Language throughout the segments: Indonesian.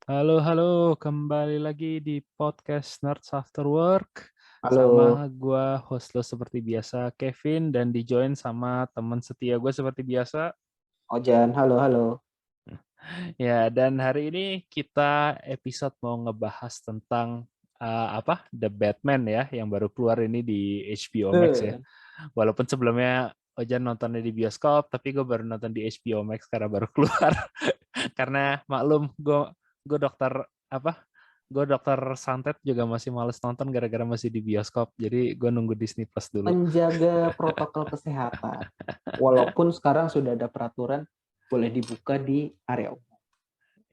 Halo, kembali lagi di podcast Nerds After Work. Halo, Sama gua host lo seperti biasa, Kevin, dan di-join sama teman setia gue seperti biasa. Ojan, halo, halo. Ya, dan hari ini kita episode mau ngebahas tentang The Batman ya, yang baru keluar ini di HBO Max ya. Eh, Walaupun sebelumnya Ojan nontonnya di bioskop, tapi gue baru nonton di HBO Max karena baru keluar. Karena maklum, gue dokter apa? Gue dokter santet juga masih males nonton gara-gara masih di bioskop. Jadi gue nunggu Disney Plus dulu. Menjaga protokol kesehatan. Walaupun sekarang sudah ada peraturan boleh dibuka di area umum.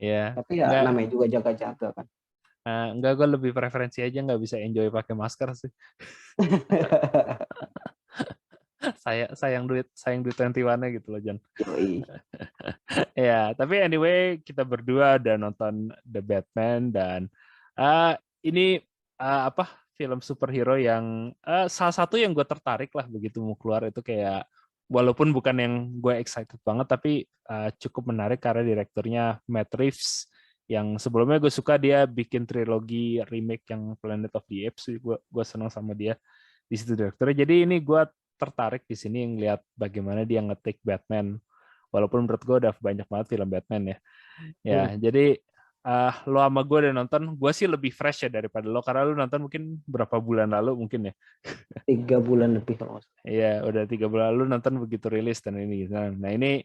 Ya, Tapi ya nggak, namanya juga jaga-jaga kan. nggak gue lebih preferensi aja nggak bisa enjoy pakai masker sih. Sayang duit 21-nya gitu loh, Jan. Yoi. Ya, tapi anyway, kita berdua udah nonton The Batman dan uh, ini film superhero yang salah satu yang gue tertarik lah begitu mau keluar itu kayak walaupun bukan yang gue excited banget tapi cukup menarik karena direkturnya Matt Reeves yang sebelumnya gue suka dia bikin trilogi remake yang Planet of the Apes, gue senang sama dia di situ direkturnya. Jadi ini gue tertarik di sini ngeliat bagaimana dia ngetik Batman. Walaupun menurut gue udah banyak banget film Batman ya. Ya, Hmm, jadi lo sama gue udah nonton, gue sih lebih fresh ya daripada lo karena lo nonton mungkin berapa bulan lalu mungkin ya. 3 bulan lebih kalau nggak salah. Iya, udah 3 bulan lalu nonton begitu rilis dan ini. Nah ini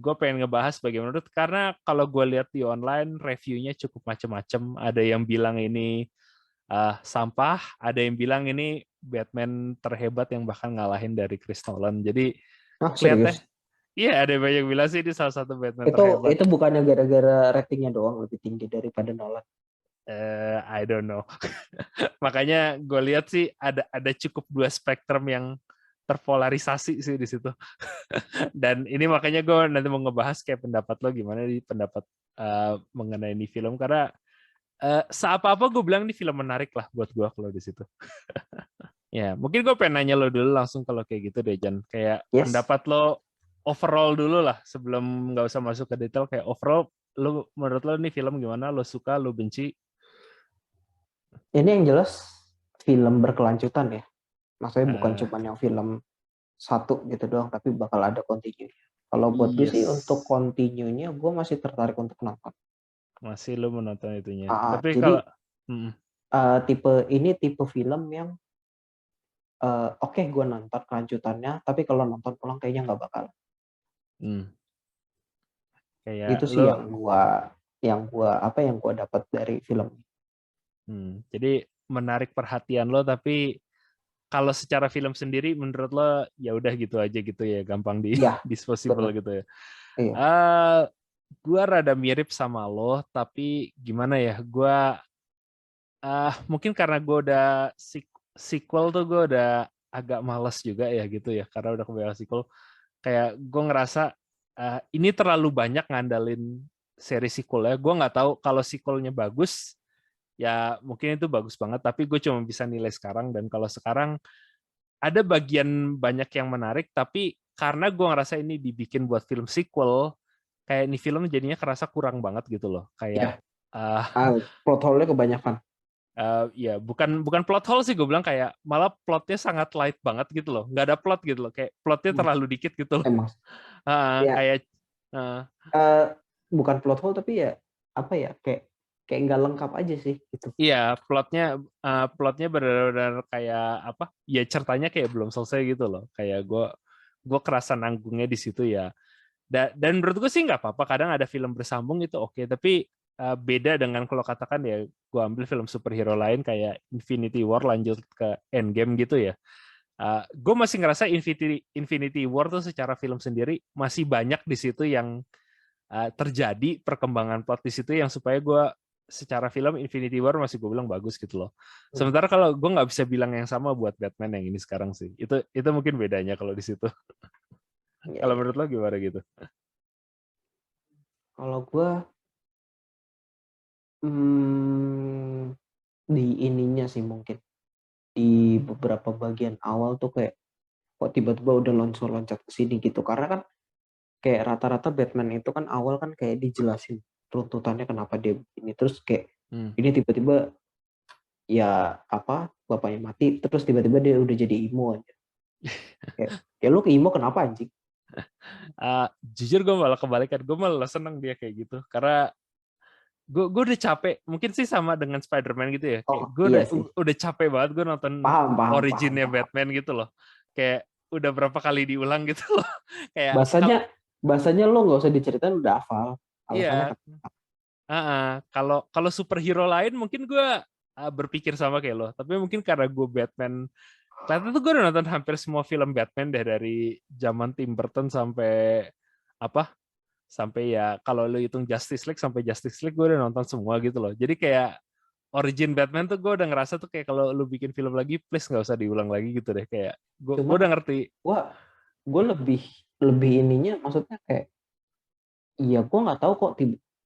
gue pengen ngebahas bagaimana menurut karena kalau gue lihat di online reviewnya cukup macam-macam. Ada yang bilang ini sampah, ada yang bilang ini Batman terhebat yang bahkan ngalahin dari Chris Nolan. Jadi Ah, kelihatannya, serius? iya ada banyak bilang sih ini salah satu Batman Itu terhebat. itu bukannya gara-gara ratingnya doang lebih tinggi daripada Nolan. I don't know. Makanya gue lihat sih ada cukup dua spektrum yang terpolarisasi sih di situ. Dan ini makanya gue nanti mau ngebahas kayak pendapat lo gimana di pendapat mengenai ini film karena seapa-apa gue bilang ini film menarik lah buat gue kalau di situ. Ya, mungkin gue pengen nanya lo dulu langsung kalau kayak gitu deh, Jan. Kayak Yes. pendapat lo overall dulu lah sebelum nggak usah masuk ke detail kayak overall lo menurut lo ini film gimana? Lo suka, lo benci? Ini yang jelas film berkelanjutan ya. Maksudnya bukan Eh, cuma yang film satu gitu doang, tapi bakal ada continue. Kalau buat gue sih untuk yes. continue-nya gue masih tertarik untuk nonton. Masih lu menonton itunya. Tapi Jadi kalau mm, tipe film yang oke gue nonton kelanjutannya, tapi kalau nonton ulang kayaknya nggak bakal. mm, kayak Itu sih lu yang gua dapat dari film. jadi menarik perhatian lo tapi kalau secara film sendiri menurut lo ya udah gitu aja gitu ya, gampang di Iya, disposable betul. gitu ya. Iya. eh gua rada mirip sama lo tapi gimana ya? Gua mungkin karena gua udah sequel tuh gua udah agak males juga ya gitu ya karena udah kebanyakan sequel. Kayak gue ngerasa ini terlalu banyak ngandalin seri sequel ya. Gue nggak tahu kalau sequelnya bagus, ya mungkin itu bagus banget. Tapi gue cuma bisa nilai sekarang. Dan kalau sekarang ada bagian banyak yang menarik, tapi karena gue ngerasa ini dibikin buat film sequel, kayak ini film jadinya kerasa kurang banget gitu loh. Iya. Kayak uh, Plot hole-nya kebanyakan. ya bukan bukan plot hole sih gue bilang kayak malah plotnya sangat light banget gitu loh, nggak ada plot gitu loh, kayak plotnya Hmm, terlalu dikit gitu loh. emang. Ya, Kayak uh, eh, bukan plot hole tapi ya apa ya kayak kayak nggak lengkap aja sih gitu. iya plotnya benar-benar kayak apa ya, ceritanya kayak belum selesai gitu loh, kayak gue kerasa nanggungnya di situ ya. Dan menurut gue sih nggak apa-apa kadang ada film bersambung itu oke, tapi beda dengan kalau katakan ya gue ambil film superhero lain kayak Infinity War lanjut ke Endgame gitu ya. Gue masih ngerasa Infinity War tuh secara film sendiri masih banyak di situ yang terjadi perkembangan plot di situ yang supaya gue secara film Infinity War masih gue bilang bagus gitu loh. Hmm. Sementara kalau gue nggak bisa bilang yang sama buat Batman yang ini sekarang sih. Itu mungkin bedanya kalau di situ. Ya, Kalau ya. menurut lo gimana gitu? Kalau gue hmm, di ininya sih mungkin di beberapa bagian awal tuh kayak kok tiba-tiba udah loncat-loncat ke sini gitu karena kan kayak rata-rata Batman itu kan awal kan kayak dijelasin runtutannya kenapa dia begini, terus kayak Hmm. ini tiba-tiba ya bapaknya mati terus tiba-tiba dia udah jadi emo aja. Kayak ya lu ke emo kenapa anjing? Jujur gue malah kebalikan, gue malah seneng dia kayak gitu karena gue udah capek, mungkin sih sama dengan Spider-Man gitu ya, kayak Oh gue iya sih, udah capek banget gue nonton paham paham paham originnya paham. Batman gitu loh, kayak udah berapa kali diulang gitu loh, kayak Bahasanya bahasanya lo nggak usah diceritain udah hafal alasannya iya, kalau kalau superhero lain mungkin gue berpikir sama kayak lo, tapi mungkin karena gue Batman, ternyata tuh gue udah nonton hampir semua film Batman deh dari zaman Tim Burton sampai apa, sampai ya kalau lu hitung Justice League sampai Justice League gue udah nonton semua gitu loh. Jadi kayak origin Batman tuh gue udah ngerasa tuh kayak kalau lu bikin film lagi please nggak usah diulang lagi gitu deh, kayak gue cuman udah ngerti. gue lebih lebih ininya maksudnya kayak iya gue nggak tahu kok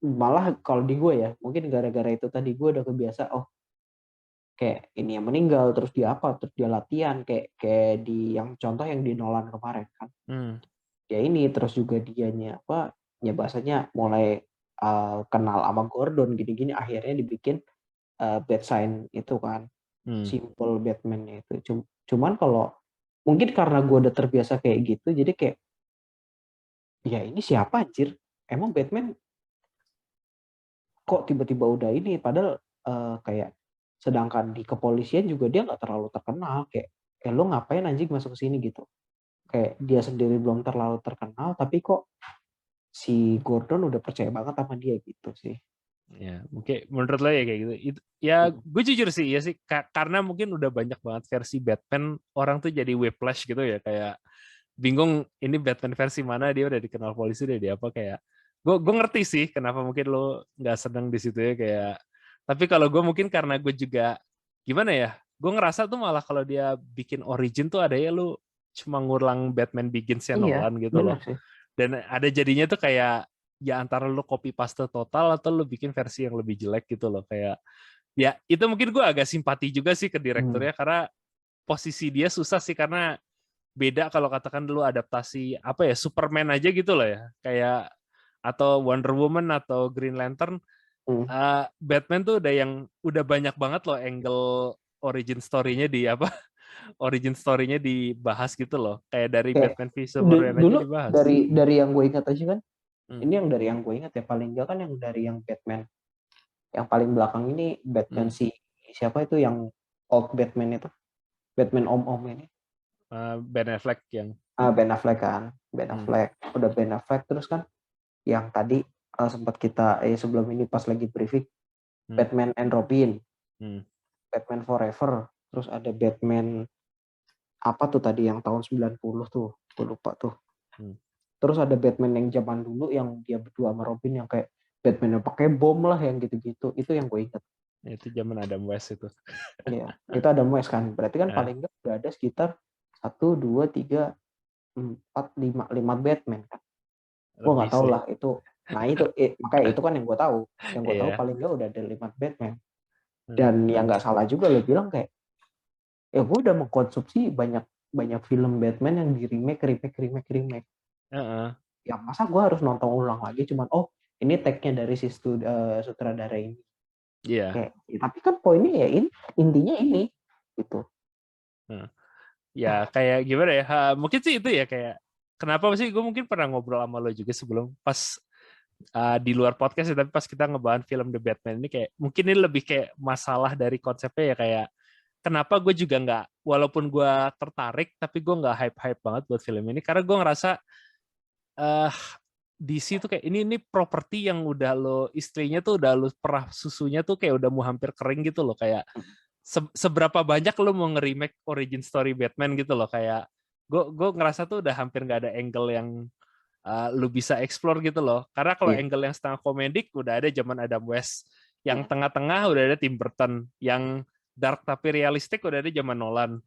malah kalau di gue ya mungkin gara-gara itu tadi gue udah kebiasa kayak ini yang meninggal terus dia terus dia latihan kayak kayak di yang contoh yang di Nolan kemarin kan Hmm. ya ini terus juga dianya ya bahasanya mulai kenal sama Gordon gini-gini akhirnya dibikin bad sign itu kan Hmm. simple Batman-nya itu cuman kalau mungkin karena gue udah terbiasa kayak gitu jadi kayak ya ini siapa anjir emang Batman kok tiba-tiba udah ini padahal kayak sedangkan di kepolisian juga dia nggak terlalu terkenal kayak lo ngapain anjing masuk ke sini gitu kayak dia sendiri belum terlalu terkenal tapi kok si Gordon udah percaya banget sama dia gitu sih. Ya mungkin menurut lo ya kayak gitu itu, ya gue jujur sih ya sih, karena mungkin udah banyak banget versi Batman, orang tuh jadi whiplash gitu ya, kayak bingung ini Batman versi mana, dia udah dikenal polisi udah di apa, kayak gue ngerti sih kenapa mungkin lo nggak seneng di situ ya, kayak tapi kalau gue mungkin karena gue juga gimana ya, gue ngerasa tuh malah kalau dia bikin origin tuh ada ya lu cuma ngulang Batman Begins-nya Iya, Nolan gitu benar loh, sih. dan ada jadinya tuh kayak ya antara lu copy paste total atau lu bikin versi yang lebih jelek gitu loh, kayak ya itu mungkin gue agak simpati juga sih ke Hmm. direkturnya, karena posisi dia susah sih, karena beda kalau katakan dulu adaptasi apa ya Superman aja gitu loh ya, kayak atau Wonder Woman atau Green Lantern, Hmm. Batman tuh udah banyak banget loh angle origin story-nya di apa origin story-nya dibahas gitu loh, kayak dari Kayak Batman v Superman aja dulu dibahas. dari yang gue ingat aja kan, Hmm. ini yang dari yang gue ingat ya paling enggak kan yang dari yang Batman yang paling belakang ini Batman Hmm. si siapa itu yang old Batman itu Batman om-om ini Ben Affleck yang Ben Affleck kan Ben hmm. Affleck udah Ben Affleck terus kan yang tadi sempat kita sebelum ini pas lagi briefing Hmm. Batman and Robin, Hmm. Batman Forever, terus ada Batman apa tuh tadi yang tahun 90 tuh, gue lupa tuh. Hmm. Terus ada Batman yang zaman dulu yang dia berdua sama Robin yang kayak Batman yang pakai bom lah yang gitu-gitu. Itu yang gue ingat. Itu zaman Adam West itu. Iya, itu ada West kan. Berarti kan Nah, paling nggak udah ada sekitar 1, 2, 3, 4, 5 Batman kan. Gue lebih nggak tahu sih. lah itu. Nah itu makanya itu kan yang gue tahu. Yang gue tahu Iya. paling nggak udah ada 5 Batman. Hmm. Dan yang nggak salah juga lo bilang kayak ya gue udah mengkonsumsi banyak banyak film Batman yang di remake. Uh-uh. Ya masa gue harus nonton ulang lagi cuman ini tag-nya dari si sutradara ini. Iya. Kayak ya, tapi kan poinnya ya intinya ini gitu. Hmm. Ya kayak gimana ya? Mungkin sih itu ya, kayak kenapa sih gue mungkin pernah ngobrol sama lo juga sebelum pas di luar podcast ya, tapi pas kita ngebahas film The Batman ini, kayak mungkin ini lebih kayak masalah dari konsepnya ya, kayak kenapa gue juga nggak, walaupun gue tertarik tapi gue nggak hype banget buat film ini, karena gue ngerasa eh DC tuh kayak ini properti yang udah lo istrinya tuh udah lo perah susunya tuh kayak udah mau hampir kering gitu loh, kayak seberapa banyak lo mau nge-remake origin story Batman gitu loh, kayak gue ngerasa tuh udah hampir nggak ada angle yang lu bisa explore gitu loh, karena kalau Iya. angle yang setengah komedik udah ada zaman Adam West, yang tengah-tengah udah ada Tim Burton, yang dark tapi realistik udah ada zaman Nolan.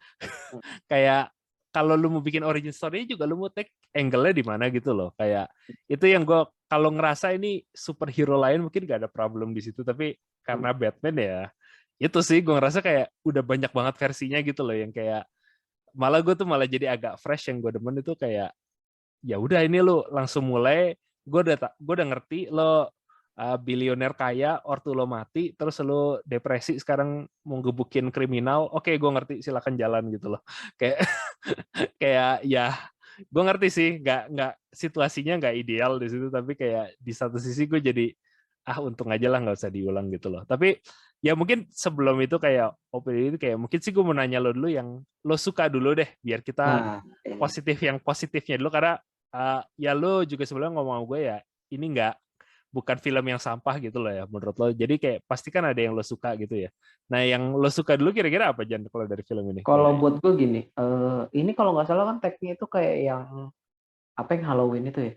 Kayak kalau lu mau bikin origin story juga lu mau take angle-nya di mana gitu loh, kayak itu yang gue kalau ngerasa ini superhero lain mungkin gak ada problem di situ, tapi karena Batman ya itu sih gue ngerasa kayak udah banyak banget versinya gitu loh, yang kayak malah gue tuh malah jadi agak fresh, yang gue demen itu kayak ya udah ini lo langsung mulai, gue udah ngerti lo bilioner kaya, ortu lo mati, terus lo depresi sekarang mau gebukin kriminal, oke gue ngerti, silakan jalan gitu loh. Kayak kayak ya gue ngerti sih, nggak situasinya nggak ideal di situ, tapi kayak di satu sisi gue jadi untung aja lah nggak usah diulang gitu loh. Tapi ya mungkin sebelum itu kayak opini itu kayak mungkin sih gue mau nanya lo dulu yang lo suka dulu deh, biar kita Nah, positifnya dulu, karena ya lo juga sebelumnya ngomong sama gue ya ini bukan film yang sampah gitu loh ya menurut lo. Jadi kayak pasti kan ada yang lo suka gitu ya. Nah yang lo suka dulu kira-kira apa Jan kalau dari film ini? kalau Gimana ya? buat gue gini, ini kalau nggak salah kan tagnya itu kayak yang apa yang Halloween itu ya?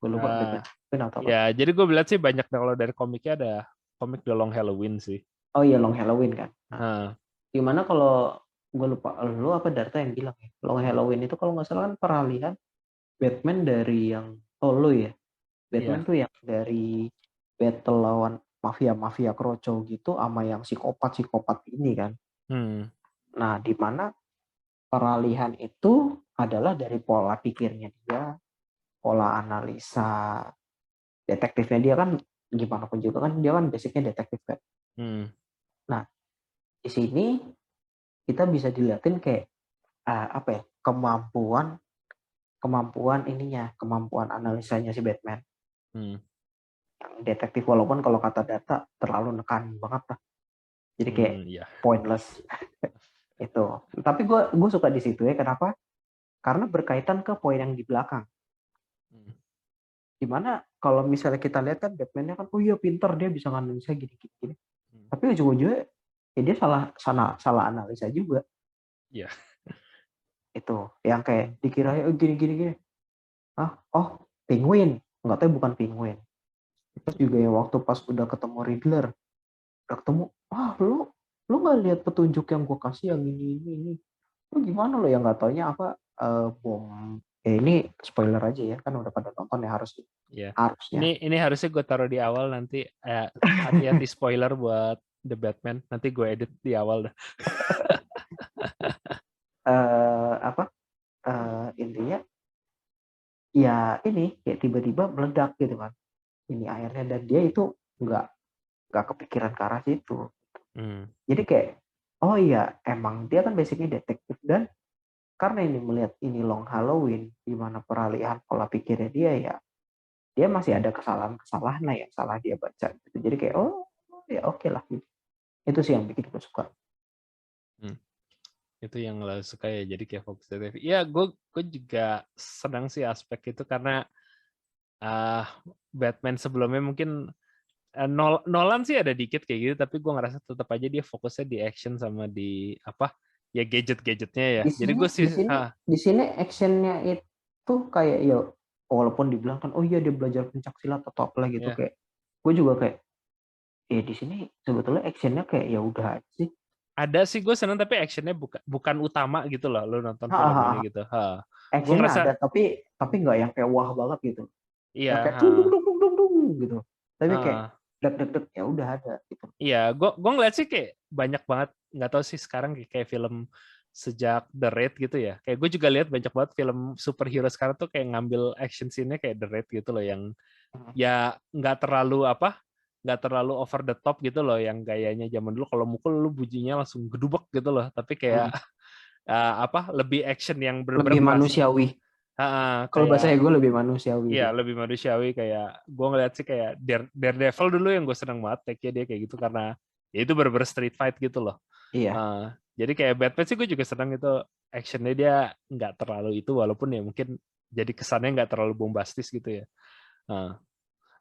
Gue lupa Eh, Batman atau apa? ya jadi gue bilang sih banyak kalau dari komiknya ada komik The Long Halloween sih. Oh iya, Long Halloween kan. Nah, Nah, gimana kalau gue lupa lu apa Darta yang bilang ya? Long Halloween itu kalau nggak salah kan peralihan Batman dari yang lu ya. Batman iya. tuh yang dari battle lawan mafia-mafia kroco gitu sama yang psikopat-psikopat ini kan. Hmm. Nah, di mana peralihan itu adalah dari pola pikirnya dia, pola analisa detektifnya dia kan gimana pun juga kan dia kan basicnya detektif kan. Hmm. Nah, di sini kita bisa dilihatin kayak apa ya, kemampuan ininya, kemampuan analisanya si Batman. Hmm. Yang detektif walaupun kalau kata data terlalu nekan banget lah. Jadi kayak Hmm. Iya. pointless itu. Tapi gue suka di situ ya. Kenapa? Karena berkaitan ke poin yang di belakang. Hmm. Dimana kalau misalnya kita lihat kan Batman-nya kan, oh iya pintar dia bisa nganalisa gini-gini. Hmm. Tapi ujung-ujungnya ya dia salah analisa juga. Iya. Itu yang kayak dikira gini-gini. Oh penguin, nggak tahu bukan penguin. Terus juga ya waktu pas udah ketemu Riddler, udah ketemu, lu nggak lihat petunjuk yang gue kasih yang ini, lu gimana lo yang nggak taunya apa bom. Ini spoiler aja ya, kan udah pada nonton ya Iya. harusnya. Ini harusnya gue taruh di awal nanti, hati-hati spoiler buat The Batman. Nanti gue edit di awal dah. Apa intinya ya ini kayak tiba-tiba meledak gitu kan ini airnya dan dia itu nggak kepikiran ke arah situ. Hmm. Jadi kayak oh iya emang dia kan basicnya detektif dan karena ini melihat ini Long Halloween di mana peralihan pola pikirnya dia masih ada kesalahan-kesalahan lah yang salah dia baca gitu. Jadi kayak oh ya oke lah gitu. Itu sih yang bikin gue suka. Hmm. Itu yang lo suka ya, jadi kayak fokus detektif. Iya, gue juga senang sih aspek itu karena Batman sebelumnya mungkin Nolan sih ada dikit kayak gitu, tapi gue ngerasa tetap aja dia fokusnya di action sama di apa ya gadget-gadgetnya ya. Di Jadi sini gue sih di sini actionnya itu kayak ya walaupun dibilang kan oh iya dia belajar pencak silat atau apa gitu ya kayak gue juga kayak di sini sebetulnya actionnya kayak ya udah aja sih. ada sih gue seneng, tapi actionnya bukan utama gitu loh. Lo nonton film Ha, ini gitu. Gue actionnya ngerasa ada tapi nggak yang kayak wah banget gitu. iya. Yang kayak dung dung dung dung dung dung gitu. Tapi kayak Ha. deg deg deg ya udah ada gitu. Iya, gue ngeliat sih kayak banyak banget, nggak tahu sih sekarang kayak film sejak The Raid gitu ya. Kayak gue juga lihat banyak banget film superhero sekarang tuh kayak ngambil action scene-nya kayak The Raid gitu loh, yang ya nggak terlalu over the top gitu loh, yang gayanya zaman dulu kalau mukul lu bunyinya langsung gedubek gitu loh. Tapi kayak Hmm. lebih action yang bener-bener Lebih berasa. manusiawi. Kalau bahasanya Kayak gue lebih manusiawi iya dia. lebih manusiawi, kayak gue ngeliat sih kayak Daredevil dulu yang gue seneng banget take-nya dia kayak gitu karena ya itu bener-bener street fight gitu loh. Iya. Jadi kayak Batman sih gue juga seneng itu actionnya dia nggak terlalu itu, walaupun ya mungkin jadi kesannya nggak terlalu bombastis gitu ya. Uh,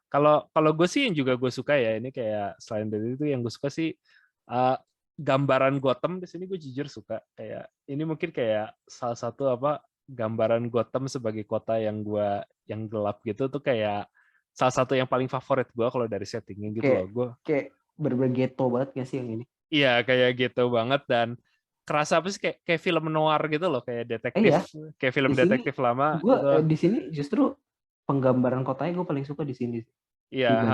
kalau kalau gue sih yang juga gue suka ya ini kayak selain dari itu yang gue suka sih uh, gambaran Gotham di sini gue jujur suka, kayak ini mungkin kayak salah satu gambaran Gotham sebagai kota yang gelap gitu tuh kayak salah satu yang paling favorit gue kalau dari settingnya gitu loh. Kayak Gue kayak bener-bener ghetto banget gak sih yang ini? iya kayak gitu banget, dan kerasa apa sih kayak film noir gitu loh, kayak detektif, Iya, kayak film di sini detektif lama gue itu. di sini justru penggambaran kotanya gue paling suka di sini Iya, dibanding.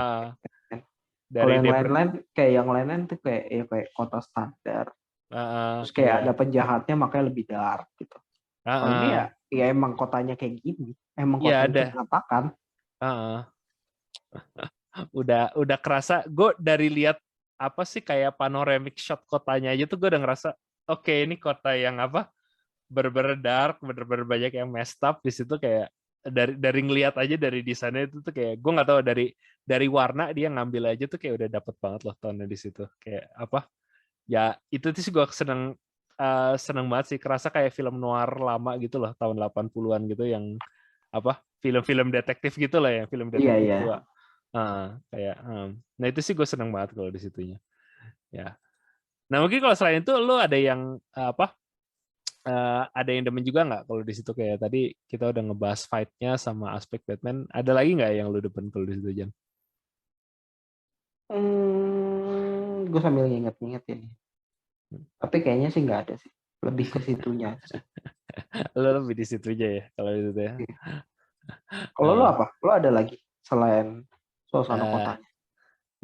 Kalau dari yang Debra, lain-lain kayak yang lain-lain tuh kayak ya kayak kota standar. Terus kayak iya, ada penjahatnya makanya lebih dark gitu. Kalau ini ya emang kotanya kayak gini, emang iya kotanya ada. berantakan. Heeh. udah kerasa. Gue dari lihat apa sih kayak panoramic shot kotanya aja tuh gue udah ngerasa oke, ini kota yang apa bener-bener dark, bener-bener banyak yang messed up di situ. Kayak dari ngelihat aja dari desainnya itu tuh kayak gue nggak tahu dari warna dia ngambil aja tuh kayak udah dapet banget loh tonnya di situ. Kayak apa ya, itu sih gue seneng banget sih, kerasa kayak film noir lama gitu loh, tahun 80-an gitu, yang apa film-film detektif gitu lah ya, film Iya, detektif iya. tua. Kayak nah itu sih gue seneng banget kalau di situnya ya. Nah mungkin kalau selain itu lo ada yang ada yang demen juga nggak kalau di situ? Kayak tadi kita udah ngebahas fight-nya sama aspek Batman, ada lagi nggak yang lo demen kalau di situ, Jan? Gue sambil nginget-nginget ini. Tapi kayaknya sih nggak ada sih. Lebih ke situnya sih. Lo lebih di situ aja ya kalau di situ ya. Kalau lo apa? Lo ada lagi selain suasana Eh, kotanya?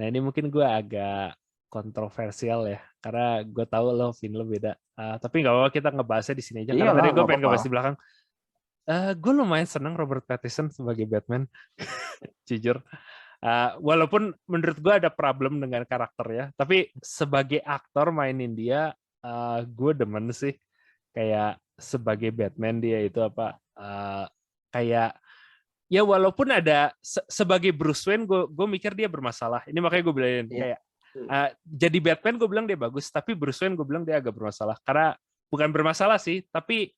Nah ini mungkin gue agak kontroversial ya, karena gue tahu lo Vin lo beda. Tapi nggak apa-apa, kita ngebahasnya di sini aja. Karena Iyalah, tadi gue nggak pengen apa-apa. ngebahas di belakang. Gue lumayan seneng Robert Pattinson sebagai Batman, jujur. Walaupun menurut gue ada problem dengan karakternya, tapi sebagai aktor mainin dia, gue demen sih. Kayak sebagai Batman dia itu apa? Kayak ya walaupun ada sebagai Bruce Wayne, gue mikir dia bermasalah. Ini makanya gue bilangin Iya. kayak jadi Batman gue bilang dia bagus, tapi Bruce Wayne gue bilang dia agak bermasalah. Karena bukan bermasalah sih, tapi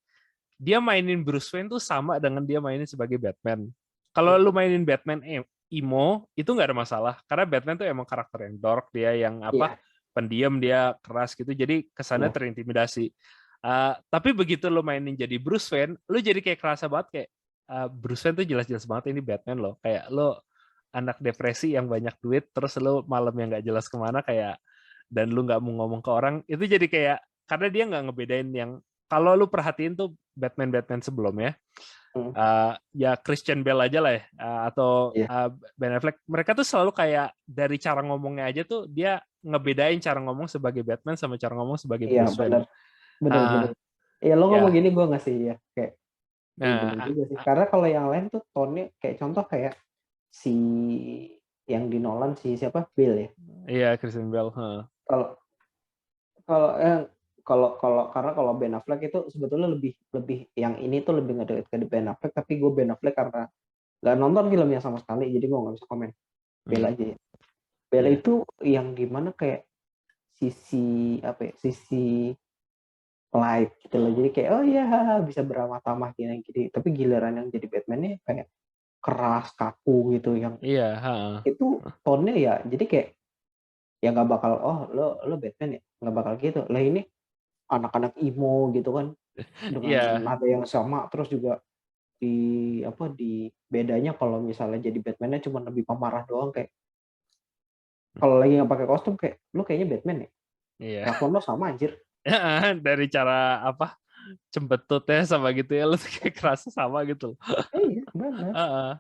dia mainin Bruce Wayne tuh sama dengan dia mainin sebagai Batman. Kalau lu mainin Batman emo itu nggak ada masalah, karena Batman tuh emang karakter yang dark, dia yang apa Iya. pendiam, dia keras gitu, jadi kesannya Iya. terintimidasi. Tapi begitu lu mainin jadi Bruce Wayne, lu jadi kayak kerasa banget kayak Bruce Wayne tuh jelas-jelas banget ini Batman loh. Kayak lo anak depresi yang banyak duit, terus lo malam yang nggak jelas kemana kayak, dan lu nggak mau ngomong ke orang, itu jadi kayak karena dia nggak ngebedain yang kalau lu perhatiin tuh Batman sebelumnya, ya Christian Bale aja lah ya, atau Iya. Ben Affleck, mereka tuh selalu kayak dari cara ngomongnya aja tuh dia ngebedain cara ngomong sebagai Batman sama cara ngomong sebagai Iya, Bruce Wayne. benar. Benar. Ya lo ngomong Ya, gini gue ngasih ya kayak iya bener nah, juga sih. Karena kalau yang lain tuh tone-nya kayak contoh kayak si yang di Nolan si siapa? Bill ya. iya Christian Bale. Kalau kalau karena kalau Ben Affleck itu sebetulnya lebih lebih yang ini tuh lebih ngedeket ke Ben Affleck, tapi gue Ben Affleck karena nggak nonton filmnya sama sekali, jadi gue nggak bisa komen. Bel aja ya. Bel Iya. itu yang dimana kayak sisi apa ya, sisi light gitu loh. Jadi kayak oh iya bisa beramah-tamah gini. Tapi giliran yang jadi Batman-nya kayak keras, kaku gitu yang Iya, itu tone-nya ya jadi kayak ya nggak bakal oh lo Batman ya nggak bakal gitu lah ini anak-anak emo gitu kan dengan iya, nada yang sama terus juga di apa di bedanya kalau misalnya jadi Batman-nya cuma lebih pemarah doang kayak kalau lagi nggak pakai kostum kayak lo kayaknya Batman ya iya. kelakuan lo sama anjir. Dari cara apa cembetutnya sama gitu ya, lu tuh kayak kerasa sama gitu loh. Iya benar. Heeh.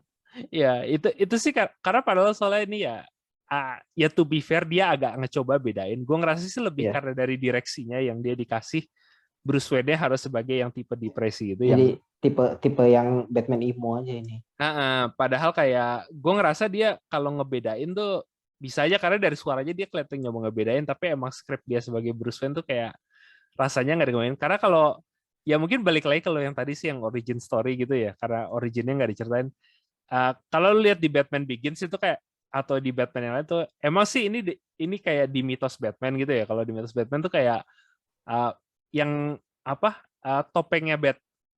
Ya itu sih karena padahal soalnya ini ya, ya to be fair dia agak ngecoba bedain. Gue ngerasa sih lebih Iya karena dari direksinya yang dia dikasih Bruce Wayne harus sebagai yang tipe depresi gitu, yang jadi tipe yang Batman emo aja ini. padahal kayak gue ngerasa dia kalau ngebedain tuh bisa aja karena dari suaranya dia kelihatan nyoba ngebedain, tapi emang skrip dia sebagai Bruce Wayne tuh kayak rasanya nggak dikemarin. Karena kalau ya mungkin balik lagi kalau yang tadi sih yang origin story gitu ya, karena originnya nggak diceritain. Kalau lu lihat di Batman Begins itu kayak atau di Batman yang lain tuh emang sih ini kayak di mitos Batman gitu ya. Kalau di mitos Batman tuh kayak uh, yang apa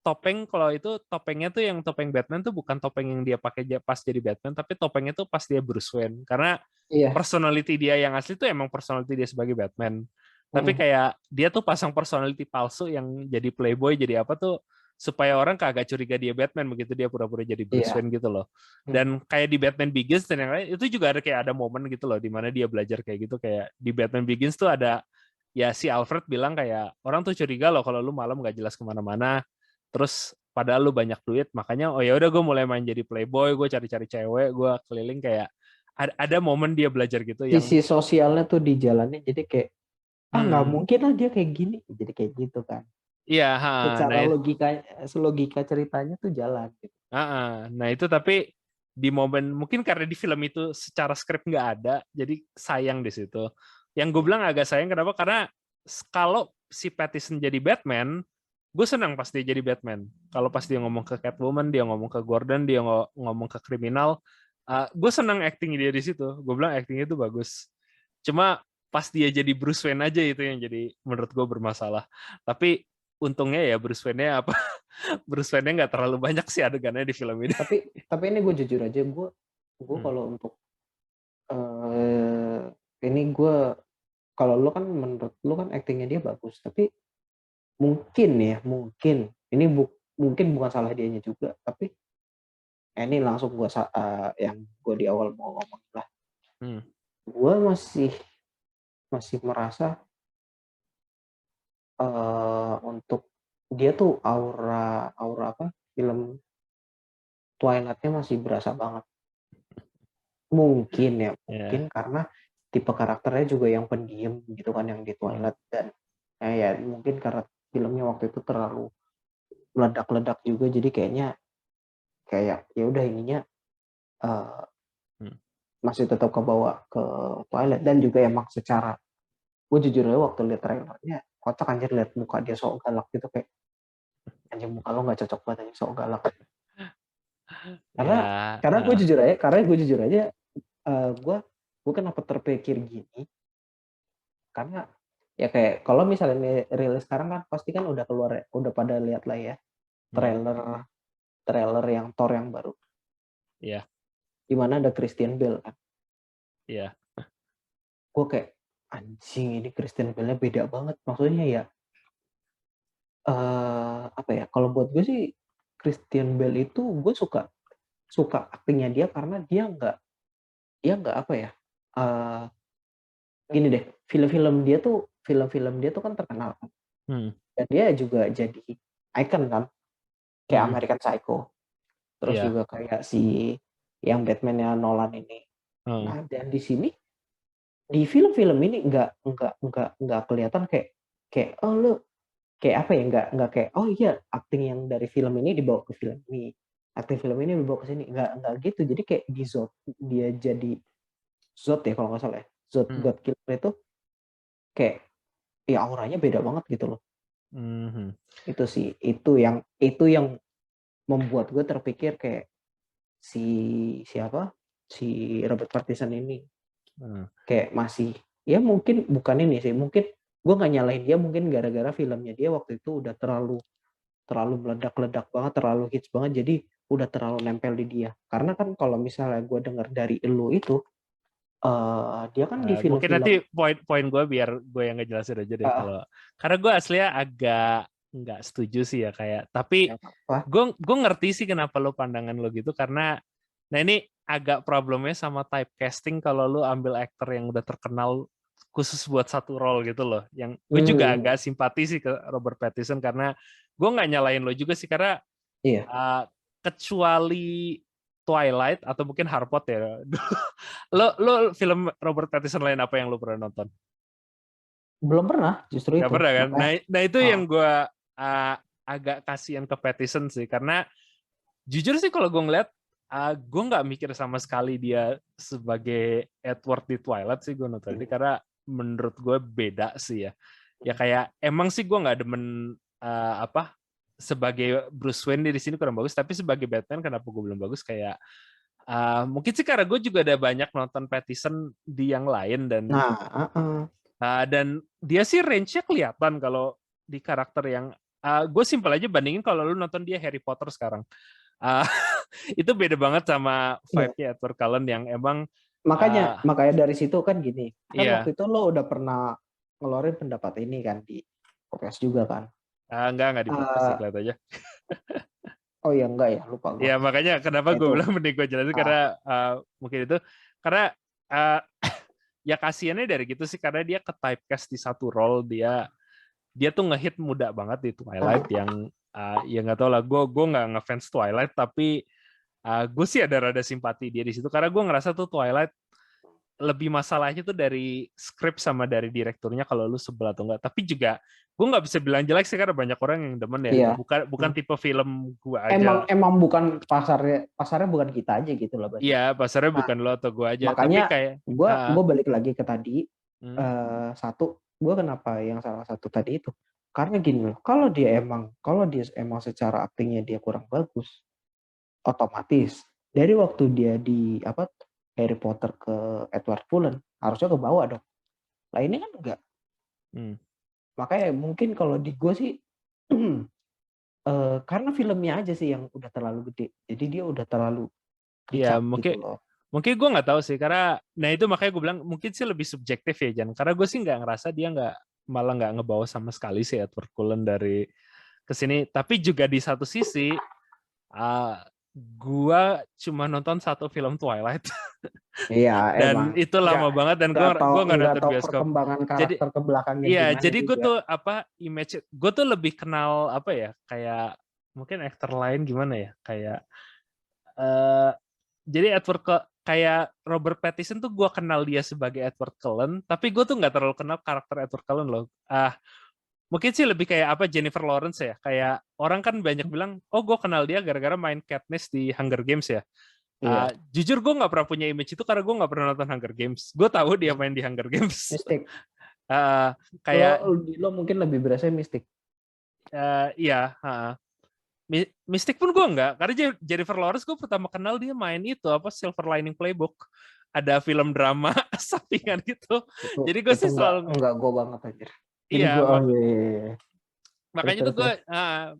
topeng, kalau itu topengnya tuh yang topeng Batman tuh bukan topeng yang dia pakai pas jadi Batman, tapi topengnya tuh pas dia Bruce Wayne, karena Iya. personality dia yang asli tuh emang personality dia sebagai Batman, tapi Mm. kayak dia tuh pasang personality palsu yang jadi playboy jadi apa tuh supaya orang kagak curiga dia Batman begitu dia pura-pura jadi Bruce Iya. Wayne gitu loh. Dan kayak di Batman Begins dan yang lain itu juga ada momen gitu loh di mana dia belajar kayak gitu. Kayak di Batman Begins tuh ada ya si Alfred bilang kayak orang tuh curiga loh kalau lu malam nggak jelas kemana-mana, terus padahal lu banyak duit, makanya oh ya udah gue mulai main jadi playboy, gue cari-cari cewek, gue keliling. Kayak ada momen dia belajar gitu yang Sisi sosialnya tuh di jalannya jadi kayak nggak hmm, mungkin lah dia kayak gini jadi kayak gitu kan iya, secara nah logika ceritanya tuh jalan gitu. nah itu tapi di momen mungkin karena di film itu secara skrip nggak ada, jadi sayang di situ. Yang gue bilang agak sayang kenapa? Karena kalau si Pattinson jadi Batman, gue senang pas dia jadi Batman. Kalau pas dia ngomong ke Catwoman, dia ngomong ke Gordon, dia ngomong ke kriminal, gue senang acting dia di situ. Gue bilang actingnya itu bagus. Cuma pas dia jadi Bruce Wayne aja itu yang jadi menurut gue bermasalah. Tapi untungnya ya Bruce Wayne-nya apa? Bruce Wayne-nya nggak terlalu banyak sih adegannya di film ini. Tapi ini gue jujur aja, gue kalau untuk ini gue, kalau lo kan menurut lo kan aktingnya dia bagus, tapi mungkin ini mungkin bukan salah dianya juga, tapi ini langsung gue yang gue di awal mau ngomong lah. Gue masih merasa untuk dia tuh aura apa film Twilight-nya masih berasa banget. Mungkin karena tipe karakternya juga yang pendiam gitu kan yang di Twilight, dan ya mungkin karena filmnya waktu itu terlalu meledak-ledak juga, jadi kayaknya kayak ya udah ininya masih tetap kebawa ke Twilight. Dan juga emang secara, gue jujur aja waktu lihat trailernya kocak anjir, lihat muka dia sok galak gitu, kayak anjir muka lo nggak cocok banget anjir sok galak. Karena gue jujur aja gue kenapa terpikir gini, karena ya kayak kalau misalnya rilis sekarang kan pasti kan udah keluar, udah pada lihat lah ya trailer yang Thor yang baru. Iya. Dimana ada Christian Bale kan. Iya. Gue kayak anjing, ini Christian Bale-nya beda banget. Maksudnya ya apa ya? Kalau buat gue sih Christian Bale itu gue suka aktingnya dia karena dia nggak apa ya? Gini deh, film-film dia tuh kan terkenal kan. Dan dia juga jadi icon kan. Kayak American Psycho. Terus juga kayak si yang Batman-nya Nolan ini. Nah, dan di sini di film-film ini nggak kelihatan kayak oh lu kayak apa ya, nggak kayak oh iya acting yang dari film ini dibawa ke film ini, acting film ini dibawa ke sini, nggak gitu. Jadi kayak di Zod, dia jadi Zod ya kalau nggak salah ya, Zod God Killer itu kayak ya auranya beda banget gitu loh. Itu sih, itu yang membuat gue terpikir kayak si Robert Pattinson ini kayak masih ya mungkin bukan ini sih, mungkin gue nggak nyalahin dia, mungkin gara-gara filmnya dia waktu itu udah terlalu meledak-ledak banget, terlalu hits banget, jadi udah terlalu nempel di dia. Karena kan kalau misalnya gue dengar dari elu itu dia kan di film-film, mungkin nanti poin gue biar gue yang ngejelasin aja deh. Kalau karena gue aslinya agak nggak setuju sih ya, kayak tapi gue ngerti sih kenapa lo pandangan lo gitu, karena nah ini agak problemnya sama typecasting kalau lo ambil aktor yang udah terkenal khusus buat satu role gitu loh. Yang gue juga agak simpati sih ke Robert Pattinson, karena gue nggak nyalain lo juga sih, karena kecuali Twilight atau mungkin Harpot ya. Lo film Robert Pattinson lain apa yang lo pernah nonton? Belum pernah, justru Gak itu. pernah kan? Nah itu yang gue agak kasihan ke Pattinson sih, karena jujur sih kalau gue ngeliat, gue nggak mikir sama sekali dia sebagai Edward di Twilight sih gue nonton ini, karena menurut gue beda sih ya. Ya kayak emang sih gue nggak demen sebagai Bruce Wayne di sini kurang bagus, tapi sebagai Batman kenapa gue belum bagus, kayak mungkin sih karena gue juga ada banyak nonton Pattinson di yang lain, dan dan dia sih range-nya kelihatan kalau di karakter yang gue simpel aja bandingin kalau lu nonton dia Harry Potter sekarang, itu beda banget sama vibe-nya Edward Cullen yang emang makanya dari situ kan gini kan, waktu itu lo udah pernah ngeluarin pendapat ini kan di podcast juga kan. Enggak di podcast, lihat aja. Oh ya enggak ya, lupa gue. Ya makanya kenapa gue bilang mending gue jelasin, karena mungkin itu karena ya kasiannya dari gitu sih, karena dia ke typecast di satu role, dia tuh ngehit muda banget di Twilight yang ya nggak tau lah, gue nggak ngefans Twilight, tapi gue sih ada rada simpati dia di situ, karena gue ngerasa tuh Twilight lebih masalahnya tuh dari skrip sama dari direkturnya kalau lu sebel atau enggak. Tapi juga gue nggak bisa bilang jelek sih karena banyak orang yang demen ya. Iya. Bukan tipe film gue Emang aja. emang bukan pasarnya bukan kita aja gitu loh berarti. Iya, pasarnya Nah, bukan lo atau gue aja. Tapi makanya kayak, gue balik lagi ke tadi, hmm, satu, gue kenapa yang salah satu tadi itu, karena gini loh, kalau dia emang secara aktingnya dia kurang bagus, otomatis dari waktu dia di apa Harry Potter ke Edward Cullen harusnya ke bawah dong. Lah ini kan enggak. Makanya mungkin kalau di gue sih karena filmnya aja sih yang udah terlalu gede. Jadi dia udah terlalu iya dicap gitu loh. mungkin gue nggak tahu sih karena, nah itu makanya gue bilang mungkin sih lebih subjektif ya Jan. Karena gue sih nggak ngerasa dia malah nggak ngebawa sama sekali sih Edward Cullen dari kesini. Tapi juga di satu sisi, gue cuma nonton satu film Twilight. Iya, Dan emang itu lama banget dan gue nggak nggak nonton tahu bioskop. perkembangan Jadi karakter ke belakangnya iya, gimana jadi gue juga. tuh image gue tuh lebih kenal apa ya, kayak mungkin aktor lain gimana ya, kayak jadi kayak Robert Pattinson tuh gue kenal dia sebagai Edward Cullen, tapi gue tuh nggak terlalu kenal karakter Edward Cullen loh. Mungkin sih lebih kayak apa Jennifer Lawrence ya, kayak orang kan banyak bilang, oh gue kenal dia gara-gara main Katniss di Hunger Games ya. Iya. Jujur gue nggak pernah punya image itu karena gue nggak pernah nonton Hunger Games. Gue tahu dia main di Hunger Games. Mystic. Kayak lo mungkin lebih berasa Mystic. iya. Mystic pun gue enggak, karena Jennifer Lawrence gue pertama kenal dia main itu apa Silver Lining Playbook, ada film drama sampingan gitu. Jadi gue sih selalu enggak gue banget aja. Jadi iya, gue makanya tuh gue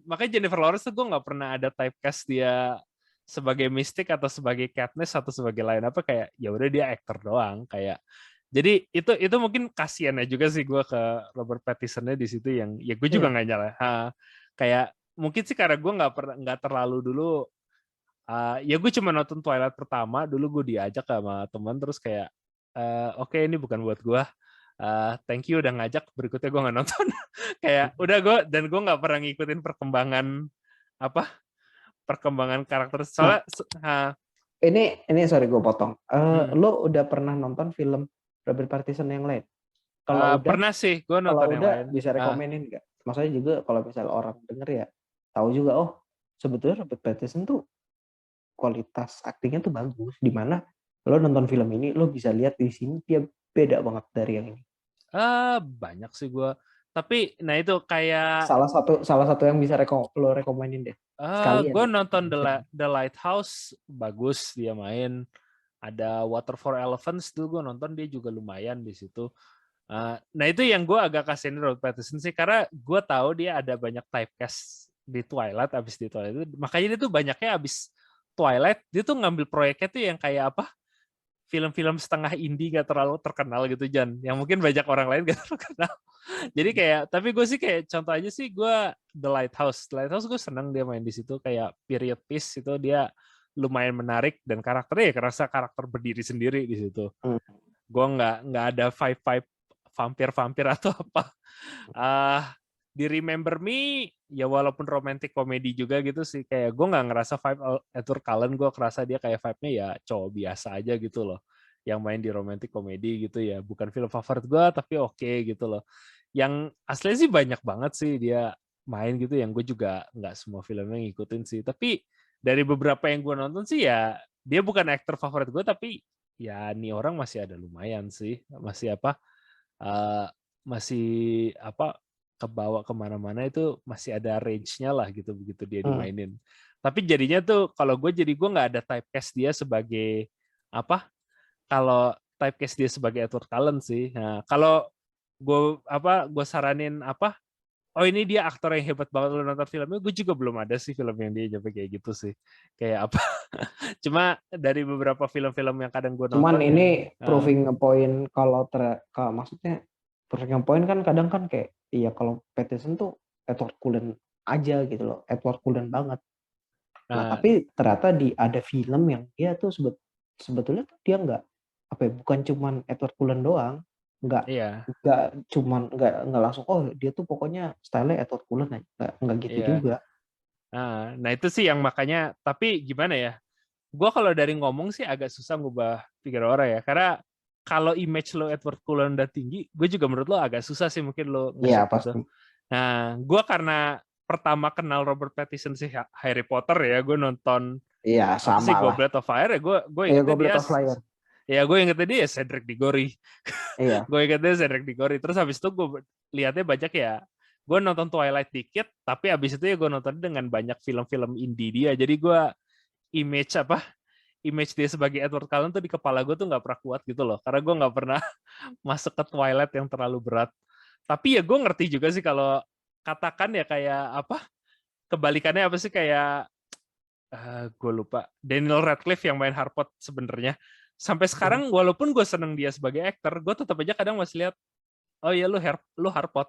makanya Jennifer Lawrence tuh gue nggak pernah ada typecast dia sebagai Mystic atau sebagai Katniss atau sebagai lain apa, kayak ya udah dia aktor doang kayak. Jadi itu mungkin kasiannya juga sih gue ke Robert Pattinson-nya di situ yang ya gue juga nggak nyala. Kayak mungkin sih karena gue nggak terlalu dulu ya gue cuma nonton Twilight pertama dulu, gue diajak sama teman terus kayak oke, ini bukan buat gue, thank you udah ngajak, berikutnya gue nggak nonton. Kayak udah gue nggak pernah ngikutin perkembangan karakter soalnya. Ini sorry gue potong. Lo udah pernah nonton film Robert Pattinson yang lain? Kalau udah pernah sih gue nonton yang lain. bisa rekomenin nggak? Maksudnya juga kalau misal orang denger ya tahu juga, oh sebetulnya Robert Pattinson tuh kualitas aktingnya tuh bagus. Di mana lo nonton film ini lo bisa lihat di sini dia beda banget dari yang ini. Banyak sih gue, tapi nah itu kayak salah satu yang bisa lo rekomenin deh. Sekalian. Gue nonton The Lighthouse, bagus dia main. Ada Water for Elephants tuh gue nonton, dia juga lumayan di situ. Nah itu yang gue agak kasihin Robert Pattinson sih, karena gue tahu dia ada banyak typecast di Twilight, abis di Twilight itu, makanya dia tuh banyaknya abis Twilight dia tuh ngambil proyeknya tuh yang kayak apa, film-film setengah indie gak terlalu terkenal gitu Jan, yang mungkin banyak orang lain gak terkenal. Jadi kayak, tapi gue sih kayak contoh aja sih gue The Lighthouse gue seneng dia main di situ, kayak period piece itu dia lumayan menarik dan karakternya ya kerasa karakter berdiri sendiri di situ. Gue nggak ada vibe vampir atau apa. Di Remember Me ya walaupun romantic komedi juga gitu sih, kayak gue nggak ngerasa vibe Edward Cullen, gue kerasa dia kayak vibe-nya ya cowok biasa aja gitu loh yang main di romantic komedi gitu ya, bukan film favorit gue tapi oke gitu loh. Yang asli sih banyak banget sih dia main gitu, yang gue juga nggak semua filmnya ngikutin sih, tapi dari beberapa yang gue nonton sih ya dia bukan aktor favorit gue, tapi ya nih orang masih ada lumayan sih, masih kebawa kemana-mana itu masih ada range-nya lah gitu begitu dia dimainin. Tapi jadinya tuh kalau gue nggak ada typecast dia sebagai kalau typecast dia sebagai Edward Cullen sih. Nah, kalau gue saranin oh ini dia aktor yang hebat banget, lo nonton filmnya, gue juga belum ada sih film yang dia nyampe kayak gitu sih. Kayak apa? Cuma dari beberapa film-film yang kadang gue nonton. Cuman ini proving point kalau maksudnya proving point kan kadang kan kayak iya kalau Pattinson tuh Edward Cullen aja gitu loh, Edward Cullen banget. Nah tapi ternyata ada film yang dia tuh sebetulnya tuh dia nggak bukan cuman Edward Cullen doang, nggak langsung oh dia tuh pokoknya style Edward Cullen aja, nggak gitu juga. Nah itu sih yang makanya, tapi gimana ya, gue kalau dari ngomong sih agak susah ngubah pikir orang ya, karena kalau image lo Edward Cullen udah tinggi, gue juga menurut lo agak susah sih mungkin lo Iya, nge-ship gitu. pasti. Nah, gue karena pertama kenal Robert Pattinson sih Harry Potter ya, gue nonton Iya, apa sih sama lah. Goblet of Fire ya, gue Iya, ingetnya dia Goblet of Fire. ya gue ingetnya dia Cedric Diggory. Iya. Gue ingetnya Cedric Diggory. Terus habis itu gue lihatnya banyak ya. Gue nonton Twilight dikit, tapi habis itu ya gue nonton dengan banyak film-film indie dia. Jadi gue image dia sebagai Edward Cullen tuh di kepala gue tuh nggak pernah kuat gitu loh. Karena gue nggak pernah masuk ke Twilight yang terlalu berat. Tapi ya gue ngerti juga sih kalau katakan ya kayak apa kebalikannya apa sih kayak gue lupa Daniel Radcliffe yang main Harpot sebenarnya sampai sekarang walaupun gue seneng dia sebagai aktor gue tetap aja kadang masih lihat oh ya lu Harpot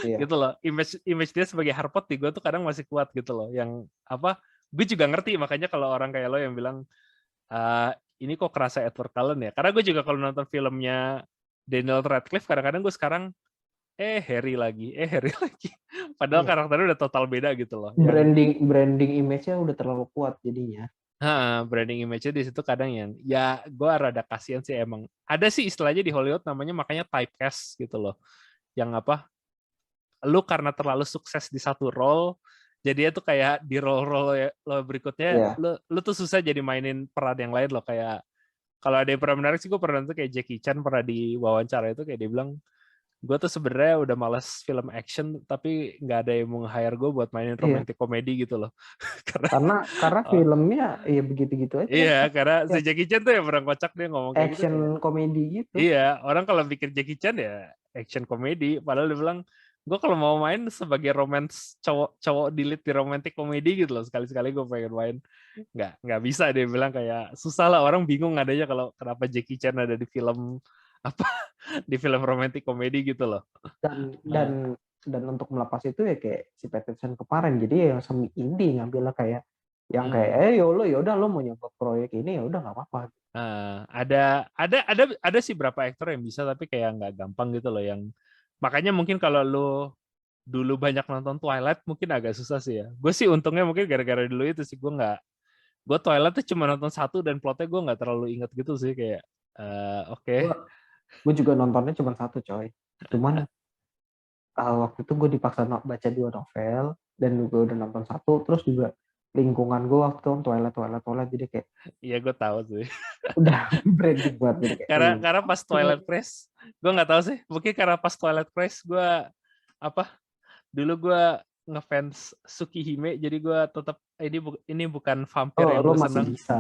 Iya. gitu loh image dia sebagai Harpot di gue tuh kadang masih kuat gitu loh yang apa gue juga ngerti makanya kalau orang kayak lo yang bilang ini kok kerasa Edward Cullen ya karena gue juga kalau nonton filmnya Daniel Radcliffe kadang-kadang gue sekarang Harry lagi padahal Iya. karakternya udah total beda gitu loh Branding image-nya udah terlalu kuat jadinya. Branding image-nya di situ kadang yang ya gue rada kasihan sih emang ada sih istilahnya di Hollywood namanya makanya typecast gitu loh yang apa lu karena terlalu sukses di satu role jadi itu kayak di role lo berikutnya Iya. lu tuh susah jadi mainin peran yang lain loh kayak kalau ada yang pernah menarik sih gue pernah nonton kayak Jackie Chan pernah di wawancara itu kayak dia bilang gue tuh sebenarnya udah malas film action tapi nggak ada yang mau hire gue buat mainin Iya. romantic comedy gitu loh Karena filmnya ya begitu-gitu aja. iya karena si Ya, Jackie Chan tuh yang pernah kocak dia ngomong kayak gitu kayak action komedi gitu. iya orang kalau pikir Jackie Chan ya action komedi padahal dia bilang gue kalau mau main sebagai romance cowok di lead di romantic comedy gitu loh sekali-sekali gue pengen main nggak bisa dia bilang kayak susah lah orang bingung adanya kalau kenapa Jackie Chan ada di film apa di film romantic comedy gitu loh Dan untuk melepas itu ya kayak si Pattinson kemarin jadi yang semi indie ngambilnya kayak yang kayak yaudah lo mau nyoba proyek ini ya udah nggak apa-apa. Ada sih berapa aktor yang bisa tapi kayak nggak gampang gitu loh yang makanya mungkin kalau lo dulu banyak nonton Twilight mungkin agak susah sih ya gue sih untungnya mungkin gara-gara dulu itu sih gue Twilight tuh cuma nonton satu dan plotnya gue nggak terlalu inget gitu sih kayak oke. Gue juga nontonnya cuma satu coy, cuman waktu itu gue dipaksa baca 2 novel dan gue udah nonton satu terus juga lingkungan gue waktu itu Twilight jadi kayak Iya gue tahu sih udah branding banget jadi kayak karena pas Twilight Princess gue nggak tahu sih mungkin karena pas Twilight Princess gue dulu gue ngefans Tsukihime jadi gue tetap ini bukan vampir yang lo gue masih senang bisa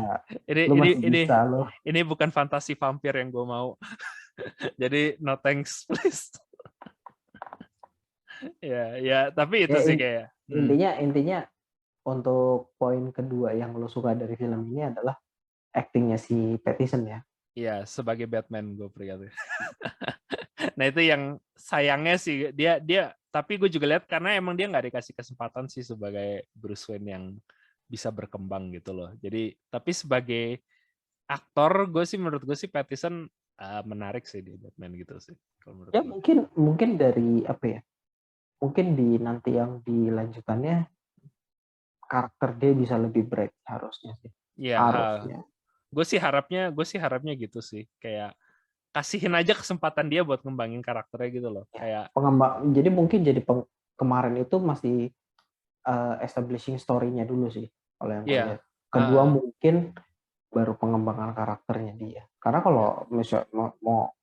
ini lo ini bukan fantasi vampir yang gue mau jadi no thanks please ya tapi itu sih kayak intinya untuk poin kedua yang lo suka dari film ini adalah aktingnya si Pattinson ya. Iya, sebagai Batman gue percaya. Nah itu yang sayangnya sih dia tapi gue juga lihat karena emang dia nggak dikasih kesempatan sih sebagai Bruce Wayne yang bisa berkembang gitu loh. Jadi tapi sebagai aktor menurut gue sih Pattinson menarik sih di Batman gitu sih. Ya mungkin dari apa ya? Mungkin di nanti yang dilanjutannya karakter dia bisa lebih bright harusnya sih. Iya. Harusnya. Gue sih harapnya gitu sih kayak kasihin aja kesempatan dia buat ngembangin karakternya gitu loh kayak jadi mungkin kemarin itu masih establishing story-nya dulu sih kalau yang gue lihat. Kedua mungkin baru pengembangan karakternya dia karena kalau misalnya mau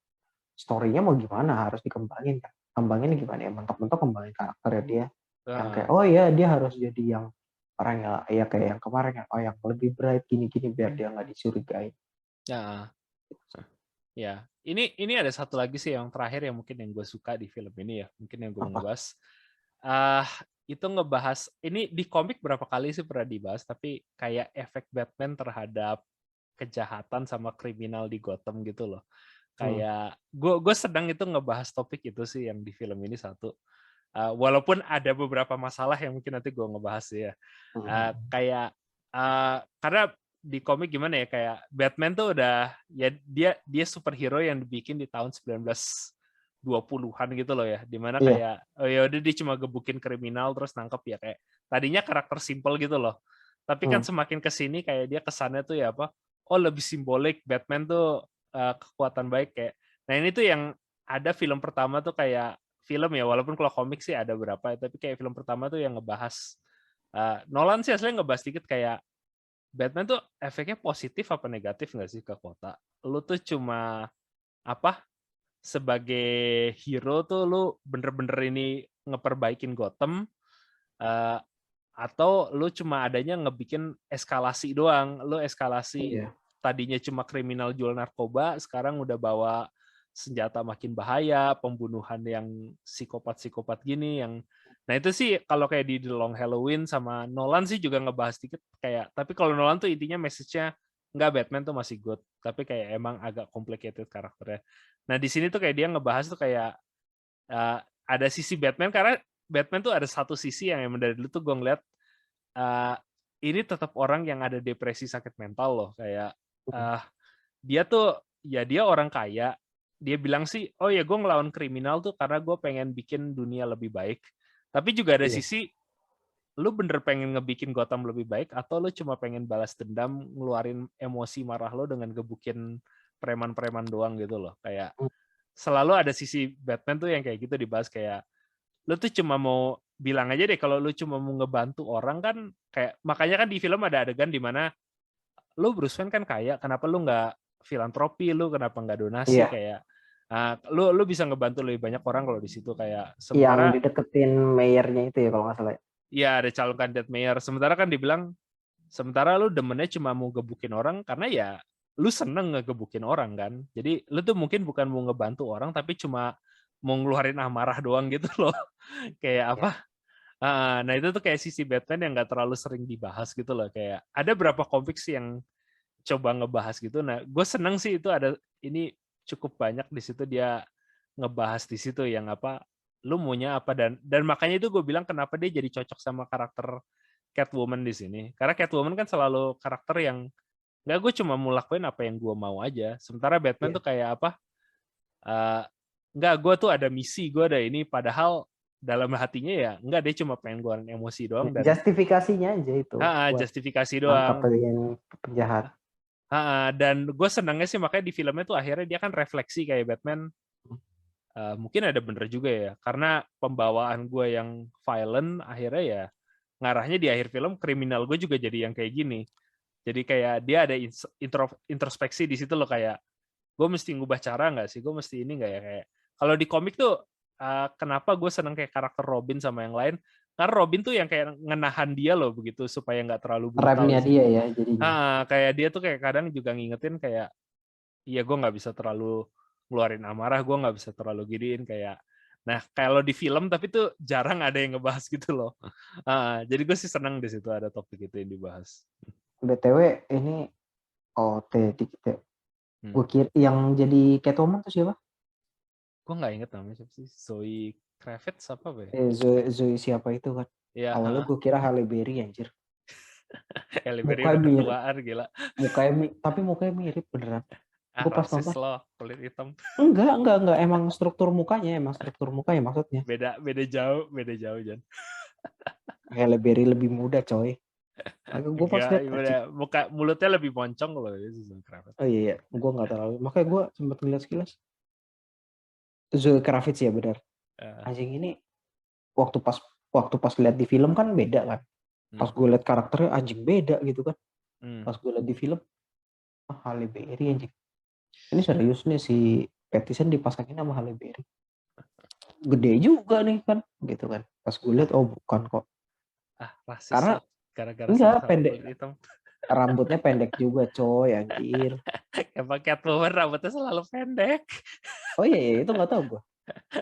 story-nya mau gimana harus dikembangin kan kembangin gimana ya mentok-mentok kembangin karakternya dia yang kayak oh ya dia harus jadi yang orang ya kayak yang kemarin yang lebih bright gini-gini biar dia nggak dicurigai. Ya, ini ada satu lagi sih yang terakhir yang mungkin yang gue suka di film ini ya, mungkin yang gue mau bahas. Itu ngebahas ini di komik berapa kali sih pernah dibahas, tapi kayak efek Batman terhadap kejahatan sama kriminal di Gotham gitu loh. Kayak gue sedang itu ngebahas topik itu sih yang di film ini satu. Walaupun ada beberapa masalah yang mungkin nanti gue ngebahas ya. Kayak karena di komik gimana ya kayak Batman tuh udah ya dia superhero yang dibikin di tahun 1920-an gitu loh ya. Dimana kayak oh ya udah dia cuma gebukin kriminal terus nangkep ya kayak tadinya karakter simple gitu loh. Tapi kan semakin kesini kayak dia kesannya tuh ya apa? Oh lebih simbolik Batman tuh kekuatan baik kayak. Nah ini tuh yang ada film pertama tuh kayak film ya, walaupun kalau komik sih ada berapa, tapi kayak film pertama tuh yang ngebahas Nolan sih aslinya ngebahas dikit kayak Batman tuh efeknya positif apa negatif nggak sih ke kota? Lu tuh cuma apa? Sebagai hero tuh lu bener-bener ini ngeperbaikin Gotham, eh, atau lu cuma adanya ngebikin eskalasi doang. Lu eskalasi Iya. tadinya cuma kriminal jual narkoba, sekarang udah bawa senjata makin bahaya, pembunuhan yang psikopat-psikopat gini yang nah itu sih kalau kayak di The Long Halloween sama Nolan sih juga ngebahas dikit kayak tapi kalau Nolan tuh intinya message-nya nggak Batman tuh masih good, tapi kayak emang agak complicated karakternya. Nah di sini tuh kayak dia ngebahas tuh kayak uh, ada sisi Batman karena Batman tuh ada satu sisi yang emang dari dulu tuh gue ngeliat uh, ini tetap orang yang ada depresi sakit mental loh kayak uh, dia tuh ya dia orang kaya dia bilang sih oh ya gue ngelawan kriminal tuh karena gue pengen bikin dunia lebih baik tapi juga ada Iya. sisi lu bener pengen ngebikin Gotham lebih baik atau lu cuma pengen balas dendam ngeluarin emosi marah lo dengan gebukin preman-preman doang gitu loh kayak selalu ada sisi Batman tuh yang kayak gitu dibahas kayak lu tuh cuma mau bilang aja deh kalau lu cuma mau ngebantu orang kan kayak makanya kan di film ada adegan di mana lu Bruce Wayne kan kaya kenapa lu nggak filantropi lu kenapa nggak donasi Iya. kayak lu bisa ngebantu lebih banyak orang kalau di situ kayak Yang sementara dideketin mayornya itu ya kalau nggak salah. ya ada calon kandidat mayor sementara kan dibilang sementara lu demennya cuma mau gebukin orang karena ya lu seneng ngegebukin orang kan jadi lu tuh mungkin bukan mau ngebantu orang tapi cuma mau ngeluarin amarah doang gitu loh kayak Ya. apa. Nah itu tuh kayak sisi Batman yang nggak terlalu sering dibahas gitu loh kayak ada berapa komik sih yang coba ngebahas gitu. Nah gue seneng sih itu ada ini cukup banyak di situ dia ngebahas di situ yang apa lu maunya apa dan makanya itu gue bilang kenapa dia jadi cocok sama karakter Catwoman di sini karena Catwoman kan selalu karakter yang nggak gue cuma mau lakuin apa yang gue mau aja sementara Batman Iya. tuh kayak apa uh, nggak gue tuh ada misi gue ada ini padahal dalam hatinya ya nggak dia cuma pengen ngeluarin emosi doang dan Justifikasinya aja itu buat justifikasi nangkap doang. penjahat. Dan gue senangnya sih makanya di filmnya tuh akhirnya dia kan refleksi kayak Batman. Mungkin ada bener juga ya, karena pembawaan gue yang violent akhirnya ya ngarahnya di akhir film kriminal gue juga jadi yang kayak gini. Jadi kayak dia ada introspeksi di situ loh kayak gue mesti ngubah cara nggak sih, gue mesti ini nggak ya kayak kalau di komik tuh kenapa gue seneng kayak karakter Robin sama yang lain karena Robin tuh yang kayak ngenahan dia loh begitu supaya nggak terlalu brutal Remnya di situ. dia ya jadinya. Kayak dia tuh kayak kadang juga ngingetin kayak iya gue nggak bisa terlalu ngeluarin amarah gue nggak bisa terlalu giniin kayak nah kalau di film tapi tuh jarang ada yang ngebahas gitu loh. Jadi gue sih senang di situ ada topik itu yang dibahas. BTW ini dikit ya. hmm. Gue kira yang jadi Catwoman tuh siapa? Gue nggak inget namanya siapa sih Zoe Kravitz apa ya Zoe siapa itu kan? ya Awalnya gue kira Halle Berry anjir. Halle Berry Mukanya udah mirip. bertuaan gila. Tapi mukanya mirip beneran. Gue pas Rasis nonton. loh kulit hitam. Enggak. Emang struktur mukanya maksudnya. Beda jauh Jan. Halle Berry lebih muda coy. Gue pas Enggak, liat muka mulutnya lebih moncong loh itu Zoe Kravitz. oh iya, gue nggak terlalu. Makanya gue sempat ngeliat sekilas. Zoe Kravitz ya benar. Anjing ini waktu pas lihat di film kan beda kan. Pas gue liat karakternya anjing beda gitu kan. Pas gue liat di film, Halle Berry anjing. Ini serius nih si Pattinson dipasangin sama Halle Berry. Gede juga nih kan, gitu kan. Pas gue liat, oh bukan kok. Rasis Karena loh. Gara-gara enggak sama pendek. kulit hitam. Rambutnya pendek juga coy anjir. Emang Catwoman rambutnya selalu pendek. Oh iya, itu nggak tahu gue.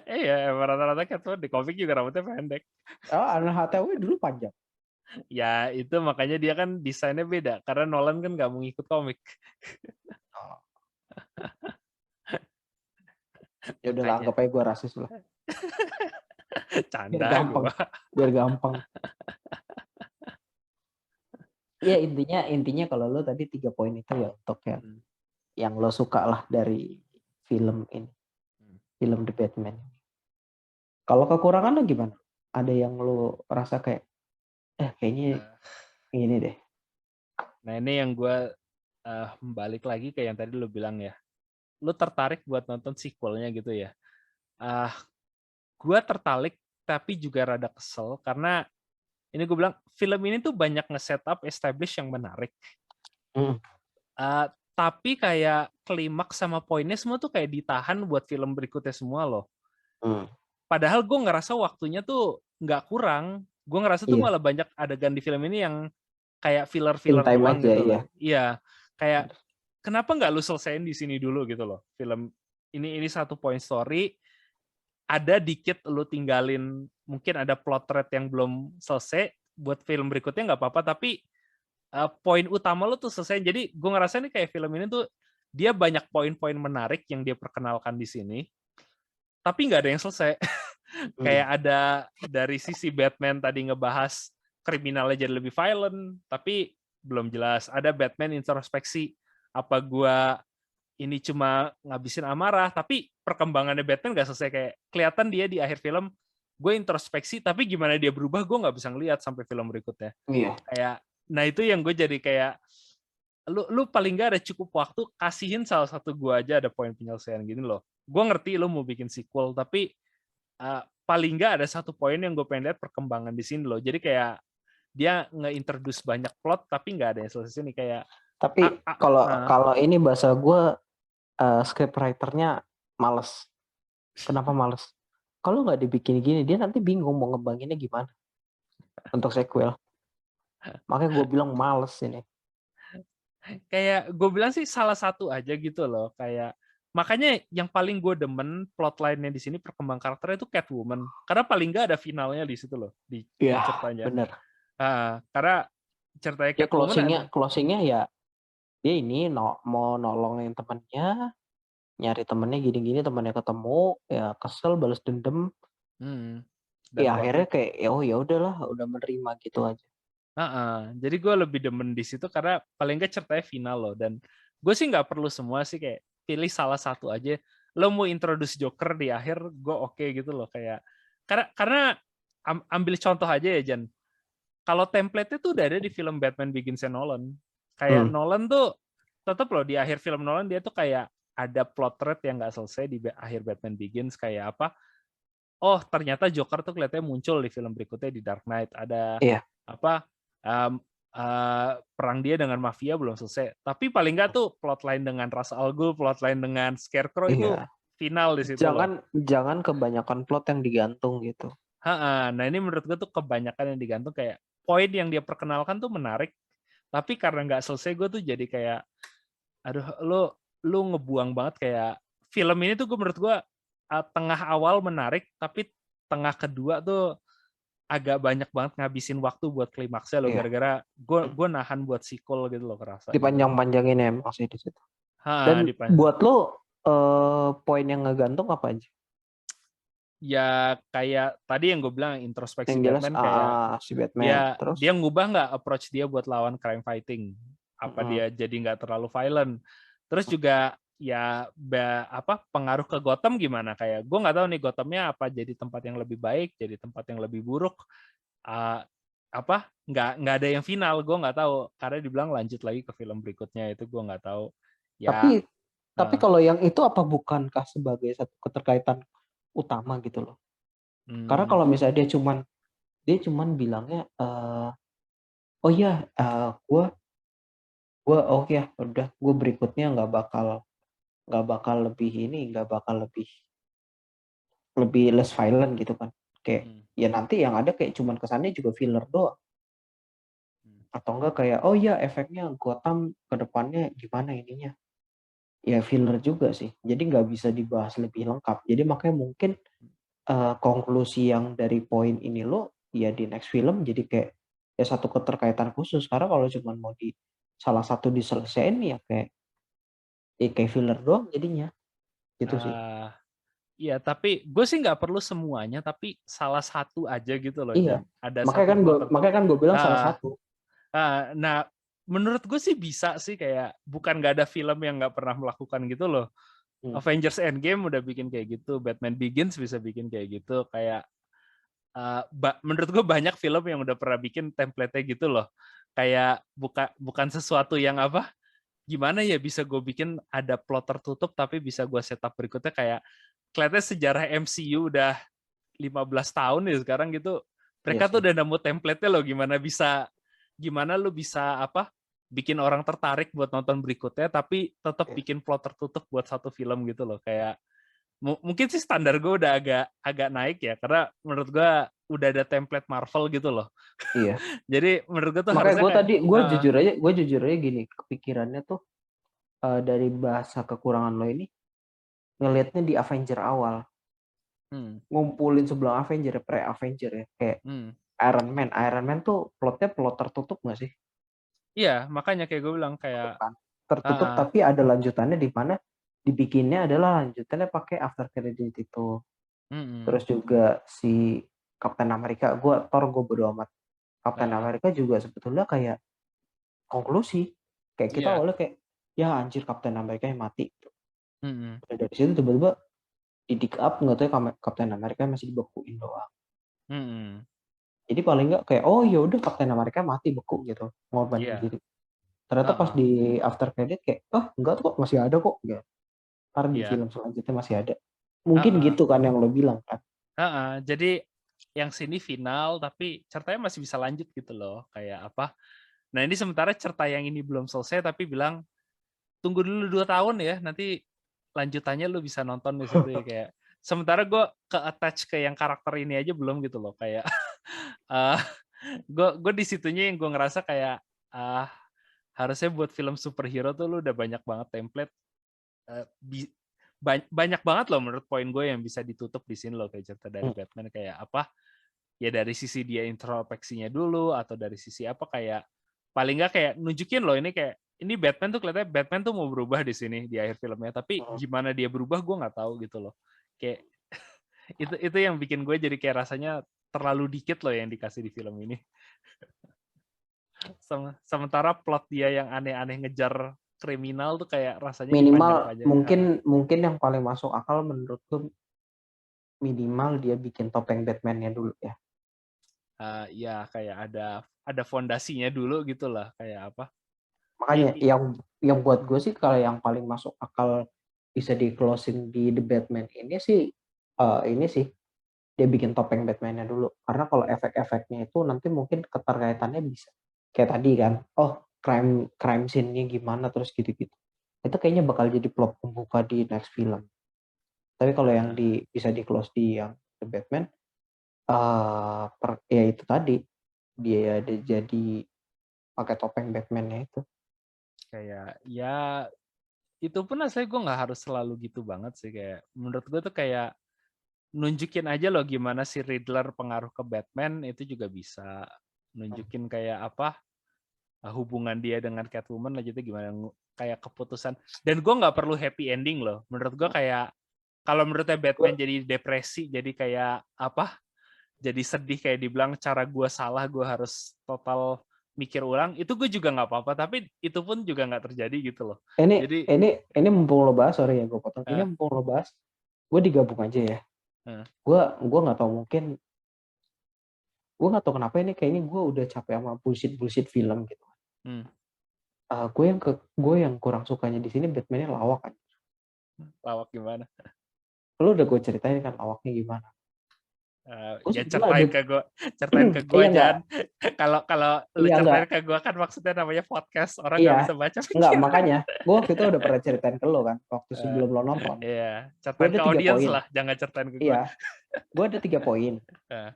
Iya, emang rata-rata Catwoman di komik juga rambutnya pendek. Oh, Anne Hathaway dulu panjang. Ya itu makanya dia kan desainnya beda karena Nolan kan nggak mau ngikut komik. Ya udah lah, anggap aja gue rasis lah. Canda biar gampang. Ya intinya kalau lo tadi 3 poin itu ya untuk yang lo suka lah dari film ini, film The Batman. Kalau kekurangan lo gimana? Ada yang lo rasa kayak kayaknya ini deh. Nah ini yang gue balik lagi kayak yang tadi lo bilang ya. lu tertarik buat nonton sequelnya gitu ya. Ah, gua tertarik tapi juga rada kesel karena ini gue bilang film ini tuh banyak nge-setup establish yang menarik. Hmm. Eh, tapi kayak klimaks sama poinnya semua tuh kayak ditahan buat film berikutnya semua loh. Hmm. Padahal gue ngerasa waktunya tuh nggak kurang. Gue ngerasa tuh Iya, malah banyak adegan di film ini yang kayak kill filler-filler time doang aja gitu ya. loh. Iya, kayak kenapa nggak lu selesaiin di sini dulu gitu loh. Film ini satu point story, ada dikit lu tinggalin, mungkin ada plot thread yang belum selesai, buat film berikutnya nggak apa-apa, tapi poin utama lu tuh selesai. Jadi gue ngerasa nih kayak film ini tuh dia banyak poin-poin menarik yang dia perkenalkan di sini, tapi nggak ada yang selesai. Hmm. Kayak ada dari sisi Batman tadi ngebahas kriminalnya jadi lebih violent, tapi belum jelas. Ada Batman introspeksi, apa gua ini cuma ngabisin amarah, tapi perkembangannya Batman nggak selesai. Kayak kelihatan dia di akhir film, gue introspeksi, tapi gimana dia berubah, gue nggak bisa ngeliat sampai film berikutnya. Iya. Kayak, nah itu yang gue jadi kayak, lu paling nggak ada cukup waktu, kasihin salah satu gue aja ada poin penyelesaian gini loh. Gue ngerti lu mau bikin sequel, tapi paling nggak ada satu poin yang gue pengen lihat perkembangan di sini loh. Jadi kayak dia nge-introduce banyak plot tapi nggak ada yang selesai nih kayak Tapi kalau ini bahasa gue, script writer-nya males. Kenapa males? Kalau nggak dibikin gini, dia nanti bingung mau ngembanginnya gimana untuk sequel. Makanya gue bilang males ini. kayak gue bilang sih salah satu aja gitu loh. Kayak makanya yang paling gue demen plotline-nya di sini perkembang karakternya itu Catwoman. Karena paling nggak ada finalnya di situ loh di Iya, ceritanya. bener. Karena ceritanya Ya Catwoman ada. closingnya ya dia ini mau nolongin temennya, nyari temennya gini-gini, temennya ketemu, ya kesel balas dendam. Dan Ya waktu akhirnya kayak ya udahlah, udah menerima gitu aja. Jadi gue lebih demen di situ karena paling nggak ceritanya final loh. Dan gue sih nggak perlu semua sih, kayak pilih salah satu aja. Lo mau introduce Joker di akhir, gue oke gitu loh. Kayak karena ambil contoh aja ya Jan. Kalau template-nya tuh udah ada di film Batman Begins Nolan. Kayak Hmm. Nolan tuh tetap loh di akhir film Nolan dia tuh kayak ada plot thread yang nggak selesai di akhir Batman Begins, kayak apa? Oh ternyata Joker tuh kelihatannya muncul di film berikutnya di Dark Knight. Ada Iya. apa? Perang dia dengan mafia belum selesai. Tapi paling nggak tuh plotline dengan Ra's al Ghul, plotline dengan Scarecrow itu Iya. final di situ loh. Jangan kebanyakan plot yang digantung gitu. Nah ini menurut gue tuh kebanyakan yang digantung, kayak poin yang dia perkenalkan tuh menarik, tapi karena nggak selesai gue tuh jadi kayak, aduh lu ngebuang banget. Kayak film ini tuh gue menurut gue tengah awal menarik, tapi tengah kedua tuh agak banyak banget ngabisin waktu buat klimaksnya loh, Iya. gara-gara gue nahan buat sequel gitu loh, kerasa gitu. Dipanjang-panjangin emang sih di situ. Ha, Dan di buat lo poin yang ngegantung apa aja? ya kayak tadi yang gue bilang Yang introspeksi jelas Batman, kayak si Batman. ya Terus dia ngubah nggak approach dia buat lawan crime fighting, apa mm, dia jadi nggak terlalu violent. Terus juga ya pengaruh ke Gotham gimana, kayak gue nggak tahu nih Gothamnya apa jadi tempat yang lebih baik, jadi tempat yang lebih buruk. Uh, nggak ada yang final, gue nggak tahu karena dibilang lanjut lagi ke film berikutnya, itu gue nggak tahu ya. tapi kalau yang itu apa bukankah sebagai satu keterkaitan utama gitu loh? Karena hmm, kalau misalnya dia cuman bilangnya oh ya gue oke ya udah gue berikutnya nggak bakal lebih less violent gitu kan, kayak hmm, ya nanti yang ada kayak cuman kesannya juga filler doang, hmm. atau enggak kayak oh ya efeknya Gotham ke depannya gimana ininya, ya filler juga sih, jadi nggak bisa dibahas lebih lengkap. Jadi makanya mungkin konklusi yang dari poin ini lo ya di next film jadi kayak ya satu keterkaitan khusus, karena kalau cuma mau di salah satu diselesaikan ya kayak filler doang jadinya gitu sih. Iya, tapi gue sih nggak perlu semuanya, tapi salah satu aja gitu loh, Iya, Jan. Ada makanya satu kan gue plot. makanya kan gue bilang salah Ah, satu. nah, menurut gue sih bisa sih, kayak bukan nggak ada film yang nggak pernah melakukan gitu loh. Avengers Endgame udah bikin kayak gitu, Batman Begins bisa bikin kayak gitu, kayak menurut gue banyak film yang udah pernah bikin template-nya gitu loh. Kayak bukan sesuatu yang gimana ya bisa gue bikin ada plot tertutup tapi bisa gue setup berikutnya, kayak kelihatannya sejarah MCU udah 15 tahun ya sekarang gitu. Iya Mereka tuh sih. udah nemu template-nya loh, gimana lu bisa bikin orang tertarik buat nonton berikutnya tapi tetap Iya. bikin plot tertutup buat satu film gitu loh. Kayak mungkin sih standar gue udah agak naik ya, karena menurut gue udah ada template Marvel gitu loh. Iya. Jadi menurut gue tuh Makanya harusnya kayak gue jujur aja gini, kepikirannya tuh dari bahasa kekurangan lo ini ngelihatnya di Avenger awal, hmm, ngumpulin sebelum Avenger, pre-Avenger ya, kayak hmm. Iron Man tuh plotnya plot tertutup nggak sih? Iya, makanya kayak gue bilang kayak Tertutup kan? Tertutup ah, tapi ada lanjutannya di mana dibikinnya adalah lanjutannya pakai after credit itu. mm, Terus juga si Captain America, gue bodo amat. Captain ah, America juga sebetulnya kayak konklusi. Kayak kita iya, awalnya kayak, ya anjir Captain America yang mati. mm, Dan dari situ tiba-tiba di dig up nggak tahu ya Captain America masih dibekuin doang. mm, Jadi paling nggak kayak oh ya udah Captain America mati beku gitu ngorbanin iya, diri. Ternyata pas ah, di after credit kayak enggak kok masih ada kok. Ya, ntar di iya, film selanjutnya masih ada. Mungkin ah. gitu kan yang lo bilang kan. Jadi yang sini final tapi ceritanya masih bisa lanjut gitu loh, kayak apa. Nah ini sementara cerita yang ini belum selesai tapi bilang tunggu dulu 2 tahun ya, nanti lanjutannya lu bisa nonton di situ ya, kayak sementara gue ke-attach ke yang karakter ini aja belum gitu loh, kayak eh gue di situnya yang gue ngerasa kayak ah harusnya buat film superhero tuh lu udah banyak banget template, eh, bi- banyak banget loh menurut poin gue yang bisa ditutup di sini loh, kayak cerita dari Hmm. Batman kayak apa ya, dari sisi dia introspeksinya dulu atau dari sisi apa, kayak paling nggak kayak nunjukin loh ini, kayak ini Batman tuh kelihatannya Batman tuh mau berubah di sini di akhir filmnya, tapi Hmm. gimana dia berubah gue nggak tahu gitu loh, kayak itu yang bikin gue jadi kayak rasanya terlalu dikit loh yang dikasih di film ini. Sementara plot dia yang aneh-aneh ngejar kriminal tuh kayak rasanya Minimal dipanjang-panjangin. mungkin yang paling masuk akal menurut gue minimal dia bikin topeng Batman-nya dulu ya. Ya kayak ada fondasinya dulu gitu lah, kayak apa. Makanya yang buat gue sih kalau yang paling masuk akal bisa di closing di The Batman ini sih dia bikin topeng Batman-nya dulu. Karena kalau efek-efeknya itu nanti mungkin keterkaitannya bisa kayak tadi kan. Oh, crime crime scene-nya gimana terus gitu-gitu. Itu kayaknya bakal jadi plot pembuka di next film. Tapi kalau yang bisa di close di yang The Batman ya itu tadi dia ada jadi pakai topeng Batman-nya itu. kayak ya itu pun asli gue nggak harus selalu gitu banget sih, kayak menurut gue tuh kayak nunjukin aja loh gimana si Riddler pengaruh ke Batman, itu juga bisa nunjukin kayak apa hubungan dia dengan Catwoman lah gitu, gimana kayak keputusan. Dan gue nggak perlu happy ending loh menurut gue, kayak kalau menurutnya Batman jadi depresi, jadi kayak apa, jadi sedih, kayak dibilang cara gue salah, gue harus total mikir ulang, itu gue juga nggak apa-apa, tapi itu pun juga nggak terjadi gitu loh. Ini Jadi ini mumpung lo bahas, sorry ya gue potong. Ini eh, mumpung lo bahas, gue digabung aja ya. eh, Gue nggak tahu gue nggak tahu kenapa ini kayaknya gue udah capek sama bullshit bullshit film gitu. hmm, Gue yang kurang sukanya di sini Batman-nya lawak kan. lawak gimana? Lo udah gue ceritain kan lawaknya gimana. Gue Ya sebetulnya ada ceritain ke gue iya nggak Jan. Kalau kalau lu iya nggak ceritain ke gue kan maksudnya namanya podcast, orang nggak iya bisa baca nggak pikiran. makanya gue waktu itu udah pernah ceritain ke lo kan waktu Eh, sebelum lo nonton. Iya, Gue ceritain ada ke tiga audiens poin. lah, jangan ceritain ke gue. Iya, gue ada 3 poin. Eh,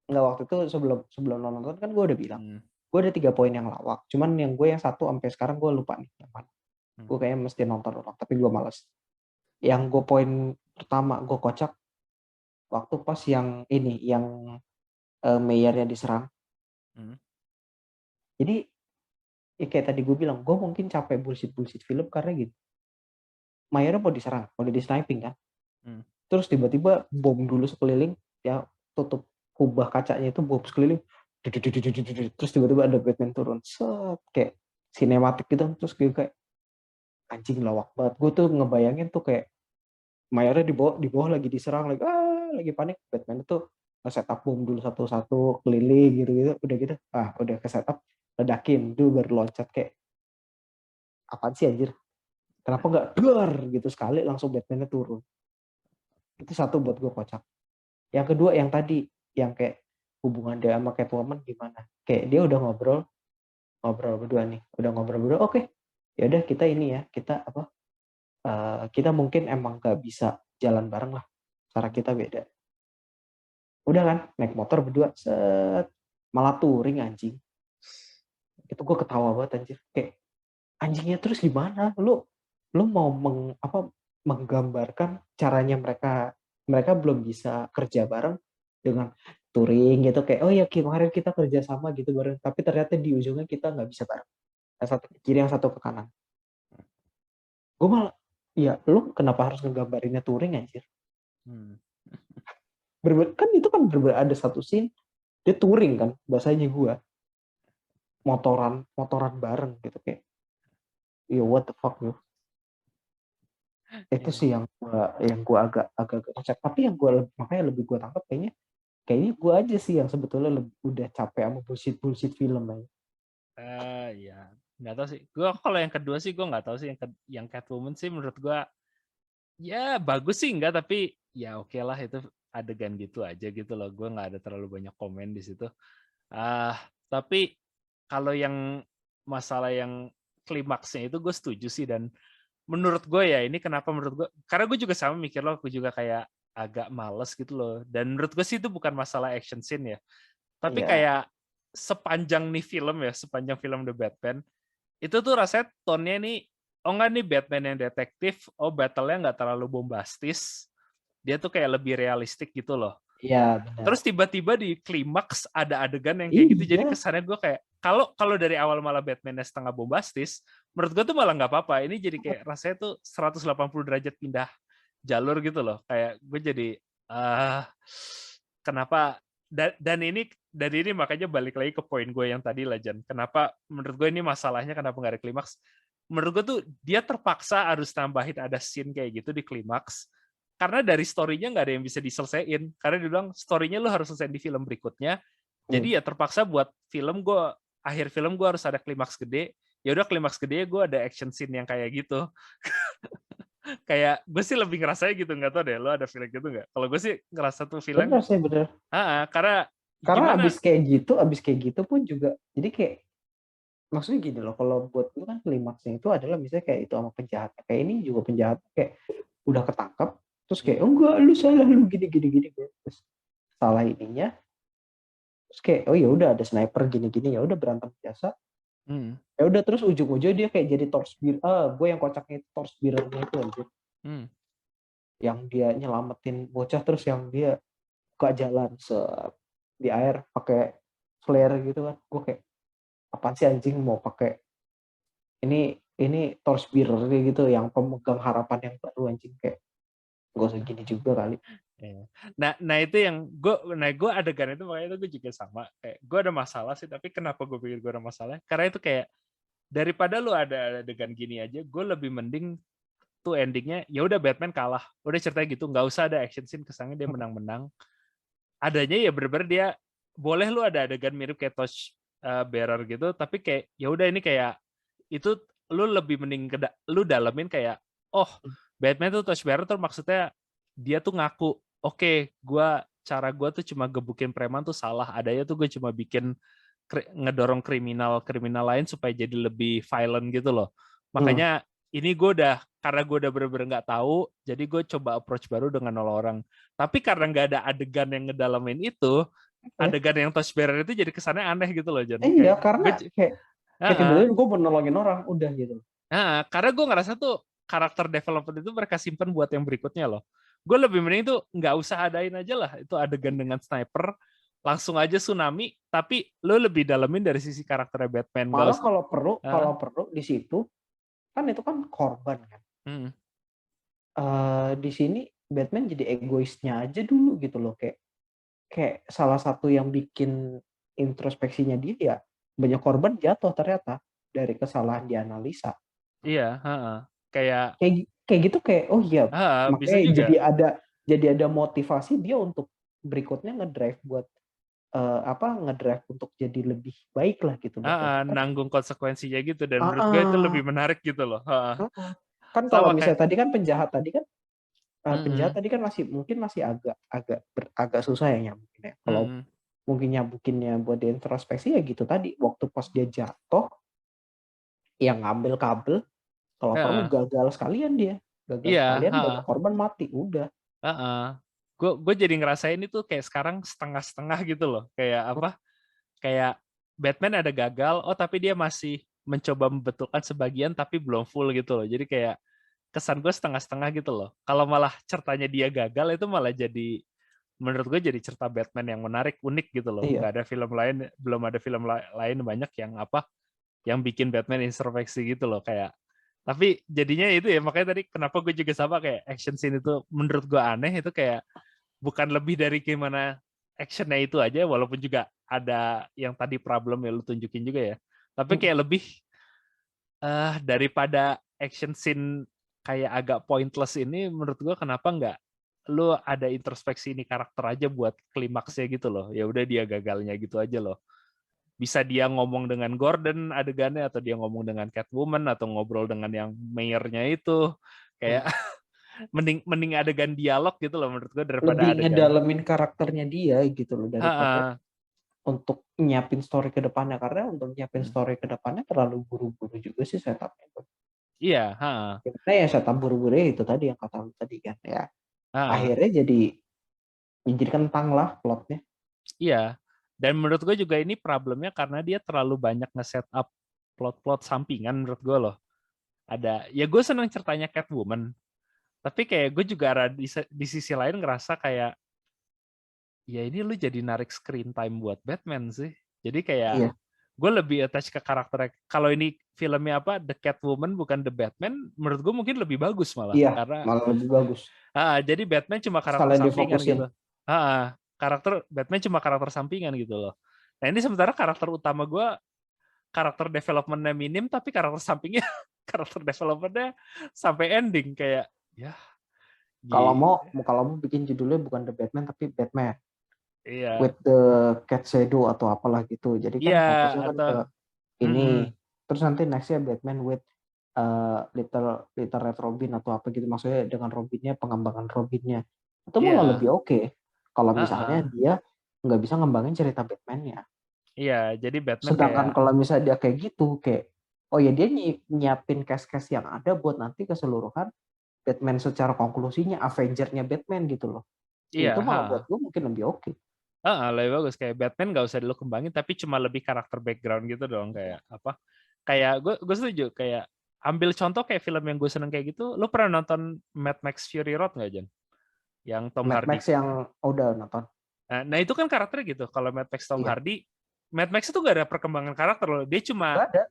Nggak waktu itu sebelum sebelum lo nonton kan gue udah bilang. hmm, Gue ada 3 poin yang lawak. Cuman yang satu sampai sekarang gue lupa nih yang mana. hmm. Gue kayaknya mesti nonton ulang tapi gue males. Yang gue poin pertama gue kocak waktu pas yang ini yang mayornya diserang. Hmm. Jadi ya kayak tadi gue bilang gue mungkin capek bullshit bullshit film karena gitu. Mayornya mau diserang, mau di sniping kan. Hmm. Terus tiba-tiba bom dulu sekeliling, ya tutup kubah kacanya itu bom sekeliling. Terus tiba-tiba ada Batman turun, set kayak sinematik gitu. Terus gue kayak anjing lawak banget. Gue tuh ngebayangin tuh kayak Mayornya di bawah lagi diserang lagi panik. Batman itu nge-setup bom dulu satu-satu keliling gitu-gitu. Udah gitu, udah ke setup, ledakin, itu baru loncat kayak apaan sih anjir, kenapa nggak dar gitu sekali langsung Batman-nya turun. Itu satu buat gue kocak. Yang kedua yang tadi, yang kayak hubungan dia sama Catwoman gimana, kayak dia udah ngobrol berdua nih, udah ngobrol berdua, oke, ya udah kita ini ya, kita apa, kita mungkin emang gak bisa jalan bareng lah, cara kita beda. Udah kan, naik motor berdua, set, malah touring anjing. Itu gue ketawa banget anjir, kayak anjingnya terus gimana? Lu mau menggambarkan caranya mereka belum bisa kerja bareng dengan touring gitu, kayak oh ya kemarin kita kerja sama gitu bareng, tapi ternyata di ujungnya kita nggak bisa bareng. Yang satu ke kiri, yang satu ke kanan. Gue malah, ya lu kenapa harus ngegambarinnya touring anjir? Kan itu kan ada satu scene dia touring kan, bahasanya gue motoran bareng gitu, kayak yo what the fuck bro. Itu sih yang gua agak kocak. Tapi yang makanya lebih gue tangkap kayaknya gue aja sih yang sebetulnya udah capek sama bullshit film aja. Ya nggak tahu sih. Gue kalau yang kedua sih gue nggak tahu sih, yang Catwoman sih menurut gue ya bagus sih enggak, tapi ya oke lah, itu adegan gitu aja gitu loh. Gue nggak ada terlalu banyak komen di situ. Tapi kalau yang masalah yang klimaksnya itu gue setuju sih, dan menurut gue ya ini kenapa menurut gue, karena gue juga sama mikir lo, gue juga kayak agak males gitu loh. Dan menurut gue sih itu bukan masalah action scene ya, tapi Iya. kayak sepanjang nih film ya, sepanjang film The Batman, itu tuh rasanya tone-nya nih, oh enggak nih Batman yang detektif, oh battle-nya nggak terlalu bombastis, dia tuh kayak lebih realistik gitu loh. Iya benar. Terus tiba-tiba di klimaks ada adegan yang kayak gitu, jadi Iya. kesannya gue kayak kalau dari awal malah Batman-nya setengah bombastis, menurut gue tuh malah nggak apa-apa. Ini jadi kayak rasanya tuh 180 derajat pindah jalur gitu loh. Kayak gue jadi kenapa, dan ini dari ini makanya balik lagi ke poin gue yang tadi lah Jan. Kenapa menurut gue ini masalahnya kenapa nggak ada klimaks? Menurut gue tuh dia terpaksa harus tambahin ada scene kayak gitu di klimaks, karena dari story-nya nggak ada yang bisa diselesaikan. Karena dia bilang story-nya lu harus selesai di film berikutnya. Jadi ya terpaksa buat film gue, akhir film gue harus ada klimaks gede. Ya udah klimaks gede gue ada action scene yang kayak gitu. Kayak gue sih lebih ngerasanya gitu, nggak tau deh lo ada feeling gitu nggak? Kalau gue sih ngerasa tuh film, Benar sih benar. karena Karena gimana? abis kayak gitu pun juga, jadi kayak maksudnya gini loh, kalau buat gue kan klimaksnya itu adalah misalnya kayak itu sama penjahat, kayak ini juga penjahat kayak udah ketangkap, terus kayak oh enggak lu salah, lu gini gini gini, terus salah ininya, terus kayak oh ya udah ada sniper gini gini, ya udah berantem biasa, ya udah terus ujung-ujungnya dia kayak jadi gue yang kocaknya itu torchbearer-nya itu anjir. Yang dia nyelamatin bocah, terus yang dia gak jalan di air pakai flare gitu kan, gue kayak apaan sih anjing, mau pakai ini torchbearer gitu yang pemegang harapan yang baru anjing, kayak gak usah gini juga kali. Nah itu yang gue adegan itu, makanya itu gue juga sama, kayak gue ada masalah sih, tapi kenapa gue pikir gue ada masalah, karena itu kayak daripada lu ada adegan gini aja, gue lebih mending tuh endingnya ya udah Batman kalah, udah ceritanya gitu, nggak usah ada action scene kesannya dia menang-menang. Adanya ya bener-bener dia boleh lu ada adegan mirip kayak Torch Bearer gitu, tapi kayak ya udah ini kayak itu lu lebih mending lu dalemin kayak oh Batman tuh Torch Bearer tuh maksudnya dia tuh ngaku oke, cara gue tuh cuma gebukin preman tuh salah, adanya tuh gue cuma bikin ngedorong kriminal lain supaya jadi lebih violent gitu loh. Makanya ini karena gue udah bener-bener nggak tahu, jadi gue coba approach baru dengan orang. Tapi karena nggak ada adegan yang ngedalamin itu, adegan yang touch bearer itu jadi kesannya aneh gitu loh, John. Iya, karena kayak tiba-tiba gue mau nolongin orang udah gitu. Karena gue ngerasa tuh karakter development itu mereka simpen buat yang berikutnya loh. Gue lebih mending tuh nggak usah adain aja lah itu adegan dengan sniper, langsung aja tsunami, tapi lo lebih dalemin dari sisi karakternya Batman. Malah kalau perlu di situ kan itu kan korban kan. Di sini Batman jadi egoisnya aja dulu gitu loh, kayak salah satu yang bikin introspeksinya dia ya banyak korban jatuh ternyata dari kesalahan dianalisa. Iya, kayak gitu, kayak oh iya, bisa makanya juga. jadi ada motivasi dia untuk berikutnya ngedrive buat ngedrive untuk jadi lebih baik lah gitu Batman. Nanggung konsekuensinya gitu dan menurut gue itu lebih Heeh, menarik gitu loh. heeh. Kan kalau Sama kayak misalnya tadi kan penjahat mm-mm, tadi kan masih agak agak agak susah ya nyambungin ya. Kalau mm-mm. mungkin nyambunginnya buat dia introspeksi ya gitu tadi, waktu pas dia jatuh, yang ngambil kabel, kalau perlu Heeh. gagal sekalian dia. Gagal Iya, sekalian heeh, banyak korban mati, udah. heeh. Gue jadi ngerasain itu kayak sekarang setengah-setengah gitu loh. Kayak apa? Kayak Batman ada gagal, oh tapi dia masih mencoba membetulkan sebagian tapi belum full gitu loh. Jadi kayak kesan gue setengah-setengah gitu loh. Kalau malah ceritanya dia gagal itu malah jadi menurut gue jadi cerita Batman yang menarik, unik gitu loh. Iya. Nggak ada film lain, belum ada film lain banyak yang apa, yang bikin Batman introspeksi gitu loh kayak. Tapi jadinya itu ya makanya tadi kenapa gue juga sama kayak action scene itu menurut gue aneh itu kayak bukan lebih dari gimana actionnya itu aja walaupun juga ada yang tadi problem yang lu tunjukin juga ya. Tapi kayak lebih daripada action scene kayak agak pointless ini menurut gua kenapa nggak lu ada introspeksi ini karakter aja buat klimaksnya gitu loh. Ya udah dia gagalnya gitu aja loh. Bisa dia ngomong dengan Gordon adegannya atau dia ngomong dengan Catwoman atau ngobrol dengan yang mayornya itu kayak mending mending adegan dialog gitu loh menurut gua daripada Lebih adegan. ngedalemin karakternya dia gitu loh daripada Ha, untuk nyiapin story ke depannya, karena untuk nyiapin story ke depannya terlalu buru-buru juga sih setupnya. iya, ha, Karena ya setup buru-buru itu tadi yang kata lu tadi kan ya. ha. Akhirnya jadi kentang lah plotnya. Iya, dan menurut gue juga ini problemnya karena dia terlalu banyak nge-setup plot-plot sampingan menurut gue loh. Ada, ya gue seneng ceritanya Catwoman, tapi kayak gue juga di sisi lain ngerasa kayak, ya ini lu jadi narik screen time buat Batman sih. Jadi kayak Iya, gue lebih attach ke karakternya. Kalau ini filmnya apa, The Catwoman bukan The Batman, menurut gue mungkin lebih bagus malah. iya, Karena malah lebih bagus. jadi Batman cuma karakter Sekalian sampingan difokusin. gitu. Karakter Batman cuma karakter sampingan gitu loh. Nah ini sementara karakter utama gue karakter development-nya minim tapi karakter sampingnya karakter development-nya sampai ending kayak ya Kalau gi mau bikin judulnya bukan The Batman tapi Batman iya with the cat shadow atau apalah gitu. Jadi iya kan fokusnya kan atau ke mm-mm, ini. Terus nanti nextnya Batman with Little Red Robin atau apa gitu. Maksudnya dengan Robinnya, pengembangan Robinnya. Itu malah iya lebih oke. Kalau misalnya uh-uh, dia nggak bisa ngembangin cerita Batman-nya. iya jadi Batman kayak Sedangkan kalau misalnya dia kayak gitu, kayak oh ya dia nyiapin cast-cast yang ada buat nanti keseluruhan Batman secara konklusinya Avenger-nya Batman gitu loh. Ya iya itu malah buat gue mungkin lebih oke. lebih bagus kayak Batman nggak usah dulu kembangin tapi cuma lebih karakter background gitu dong kayak apa kayak gue setuju kayak ambil contoh kayak film yang gue seneng kayak gitu lu pernah nonton Mad Max Fury Road nggak Jan yang Tom Mad Hardy. Max yang udah nonton. Nah itu kan karakternya gitu. Kalau Mad Max Tom Iya, Hardy, Mad Max itu gak ada perkembangan karakter loh. Dia cuma nggak ada.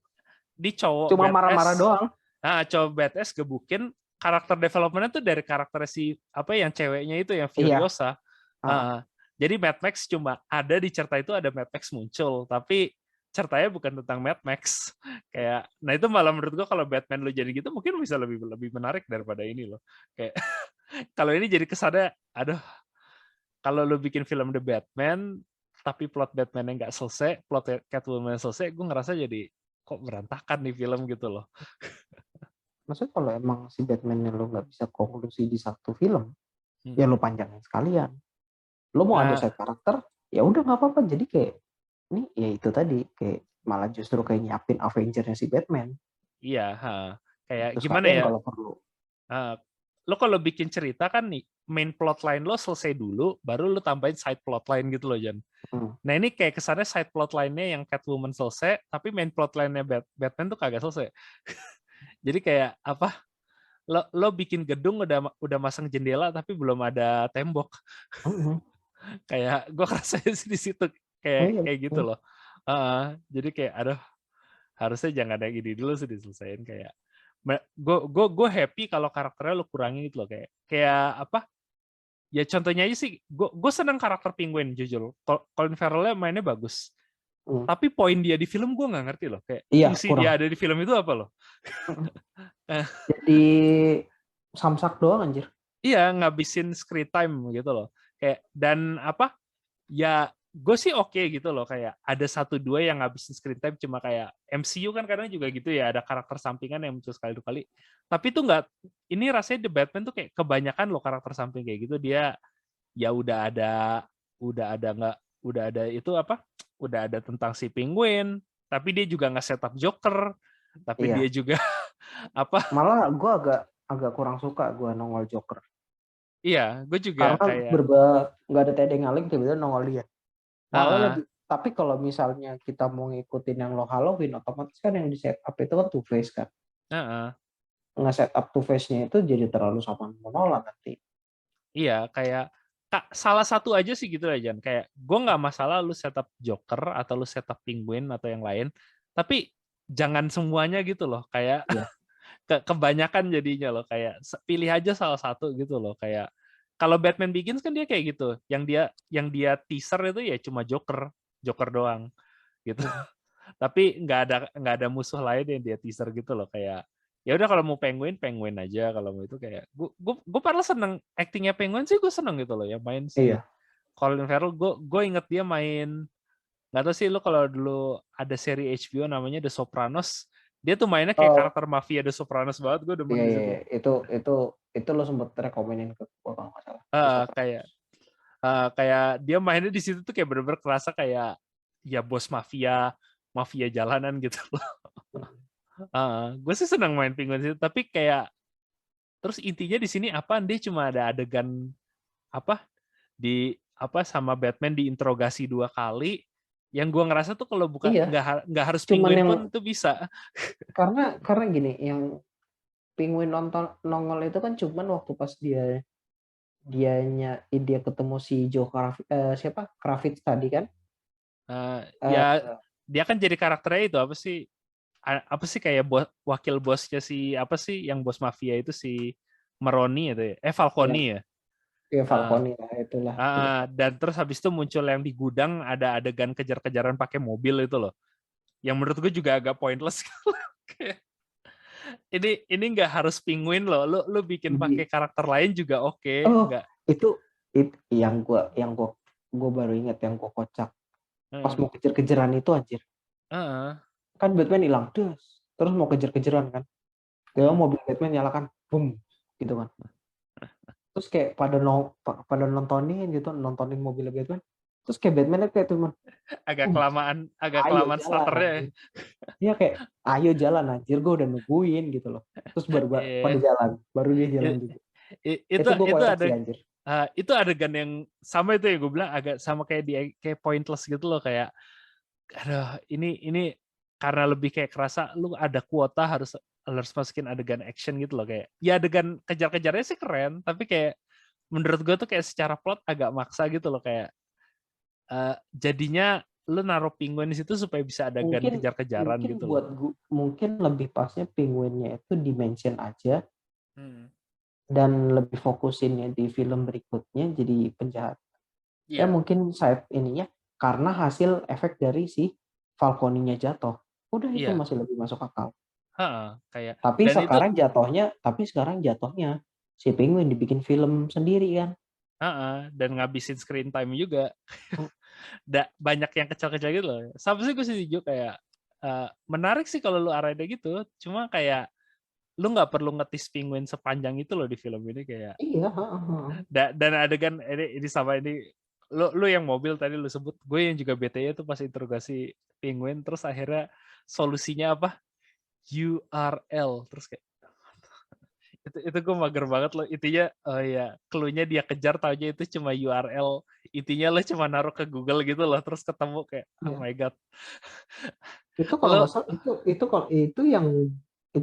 di cowok Cuma marah-marah badass. doang. Nah, cowok badass gebukin karakter developmentnya tuh dari karakter si apa yang ceweknya itu yang Iya. Furiosa. Uh-uh. Jadi Mad Max cuma ada di cerita itu ada Mad Max muncul, tapi ceritanya bukan tentang Mad Max. Kayak, nah itu malah menurut gua kalau Batman lu jadi gitu mungkin bisa lebih lebih menarik daripada ini loh. Kayak kalau ini jadi kesannya, aduh kalau lu bikin film The Batman tapi plot Batman-nya nggak selesai, plot Catwoman selesai, gue ngerasa jadi kok berantakan nih film gitu loh. Maksudnya kalau emang si Batman-nya lo nggak bisa konklusi di satu film, ya Mm-mm. lo panjangin sekalian. Lo mau ada Nah, side karakter, ya udah nggak apa-apa. Jadi kayak ini ya itu tadi kayak malah justru kayak nyiapin Avenger-nya si Batman. iya, kayak Itu gimana sekalian ya? kalau perlu. Uh, lo kalau bikin cerita kan nih main plot line lo selesai dulu, baru lo tambahin side plot line gitu loh Jan. Hmm. Nah ini kayak kesannya side plot line-nya yang Catwoman selesai, tapi main plot line-nya Batman tuh kagak selesai. Jadi kayak apa? Lo bikin gedung udah masang jendela tapi belum ada tembok. Hmm. Kayak gue kerasa sih di situ Oh, kayak iya. kayak gitu loh. Jadi kayak aduh harusnya jangan ada gini dulu sih diselesain kayak gue happy kalau karakternya lo kurangin gitu loh kayak kayak apa ya contohnya aja sih gue seneng karakter Penguin jujur Colin Farrell mainnya bagus Hmm. tapi poin dia di film gue nggak ngerti loh kayak Iya, fungsi kurang. dia ada di film itu apa loh. Jadi samsak doang anjir. Iya ngabisin screen time gitu loh kayak dan apa ya gue sih oke gitu loh, kayak ada 1-2 yang ngabisin screen time, cuma kayak MCU kan kadang juga gitu ya, ada karakter sampingan yang muncul sekali 2 kali. Tapi itu nggak, ini rasanya The Batman tuh kayak kebanyakan loh karakter samping kayak gitu, dia ya udah ada itu apa? Udah ada tentang si Penguin, tapi dia juga nggak setup Joker, tapi dia Iya. juga apa? Malah gue agak agak kurang suka gue nongol Joker. Iya, gue juga Karena kayak nggak ada tedeng aling tiba-tiba nongol dia. Malah ah lebih, tapi kalau misalnya kita mau ngikutin yang lo Halloween, otomatis kan yang di setup itu kan Two Face kan. Nge-setup Two Face-nya itu jadi terlalu sama Nolan nanti. iya, kayak salah satu aja sih gitu aja, kayak gue nggak masalah lu setup Joker atau lu setup Penguin atau yang lain, tapi jangan semuanya gitu loh, kayak Iya. kebanyakan jadinya loh, kayak pilih aja salah satu gitu loh, kayak kalau Batman Begins kan dia kayak gitu, yang dia teaser itu ya cuma Joker doang gitu. Tapi nggak ada musuh lain yang dia teaser gitu loh, kayak ya udah kalau mau Penguin aja, kalau mau itu kayak gue padahal seneng actingnya Penguin sih, gue seneng gitu loh, yang main si Iya. Colin Farrell, gue inget dia main, nggak tahu sih lu kalau dulu ada seri HBO namanya The Sopranos, dia tuh mainnya kayak Oh, karakter mafia The Sopranos banget, gue demen iya, di iya, situ. iya. Itu lo sempet rekomenin ke gua kalau nggak salah. The Sopranos. Kayak kayak dia mainnya di situ tuh kayak bener-bener kerasa kayak ya bos mafia jalanan gitu loh. Gue sih senang main Penguin situ, tapi kayak terus intinya di sini apa, dia cuma ada adegan apa di apa sama Batman diinterogasi 2 kali, yang gue ngerasa tuh kalau bukan Iya, nggak harus cuman Penguin yang pun itu bisa. karena gini, yang Penguin nonton nongol itu kan cuman waktu pas dia ketemu si siapa Kravitz tadi kan. Ya Eh, dia kan jadi karakternya itu apa sih kayak wakil bosnya si apa sih yang bos mafia itu si Maroni itu ya, ya, Falcone ya. ya Ah, Falcone lah itulah. Iya. dan terus habis itu muncul yang di gudang ada adegan kejar-kejaran pakai mobil itu loh, yang menurut gue juga agak pointless. Kayak, ini nggak harus Penguin loh, lu bikin pakai Di, karakter lain juga oke, oh nggak. itu yang gua baru ingat yang gua kocak pas Hmm, mau kejar-kejaran itu anjir. uh, Kan Batman hilang terus mau kejar-kejaran kan. Dia hmm. mobil Batman nyalakan, boom, gitu kan. Terus kayak pada nontonin mobil Batman. Terus kayak Batman kayak cuman, agak ayo kelamaan jalan starternya. anjir. Dia kayak, ayo jalan anjir, gue udah nungguin gitu loh. Terus baru pada Iya. jalan, baru dia jalan I- juga. itu Itu gue itu kocak ada sih anjir. itu adegan yang sama itu ya, gue bilang agak sama kayak kayak pointless gitu loh, kayak aduh, ini karena lebih kayak kerasa lu ada kuota harus masukin adegan action gitu loh, kayak ya adegan kejar-kejarnya sih keren, tapi kayak menurut gue tuh kayak secara plot agak maksa gitu loh, kayak jadinya lu naruh Penguin di situ supaya bisa adegan Mungkin kejar-kejaran mungkin gitu loh. buat gue, mungkin lebih pasnya Penguinnya itu dimention aja Hmm. dan lebih fokusinnya di film berikutnya jadi penjahat. Ya Iya, mungkin side ininya karena hasil efek dari si Falcone-nya jatuh. Udah itu iya, masih lebih masuk akal. kayak Tapi dan itu sekarang jatuhnya si Penguin dibikin film sendiri kan. dan ngabisin screen time juga. Hmm. Banyak yang kecil-kecil gitu loh. Sama sih gue setuju, kayak menarik sih kalau lu arahnya gitu. Cuma kayak lu nggak perlu ngetis Penguin sepanjang itu loh di film ini, kayak Iya, heeh, heeh. dan adegan ini sama ini, lu yang mobil tadi lu sebut, gue yang juga BT tuh pas interogasi Penguin, terus akhirnya solusinya apa, URL, terus kayak itu gue mager banget loh, intinya oh ya clue-nya dia kejar, taunya itu cuma URL, intinya lo cuma naruh ke Google gitu loh, terus ketemu, kayak oh Iya. my god. Itu kalau Lo nggak salah itu kalau itu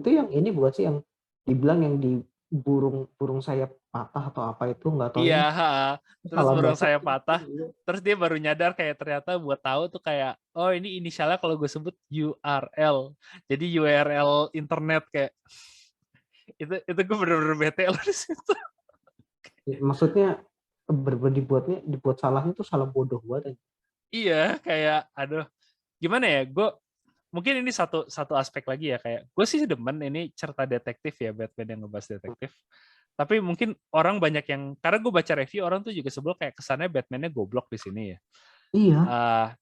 yang ini bukan sih yang dibilang yang di burung burung sayap patah atau apa itu nggak tahu iya, ini terus salah burung baca saya itu. patah, terus dia baru nyadar kayak ternyata buat tahu tuh kayak oh ini inisialnya kalau gue sebut URL, jadi URL internet, kayak itu gue bener-bener bete loh di situ. Maksudnya dibuat salahnya itu salah bodoh banget. Iya, kayak aduh, gimana ya, gue mungkin ini satu satu aspek lagi ya, kayak gue sih demen ini cerita detektif ya, Batman yang ngebahas detektif, tapi mungkin orang banyak yang, karena gue baca review orang tuh juga sebel kayak kesannya Batman-nya goblok di sini ya. Iya.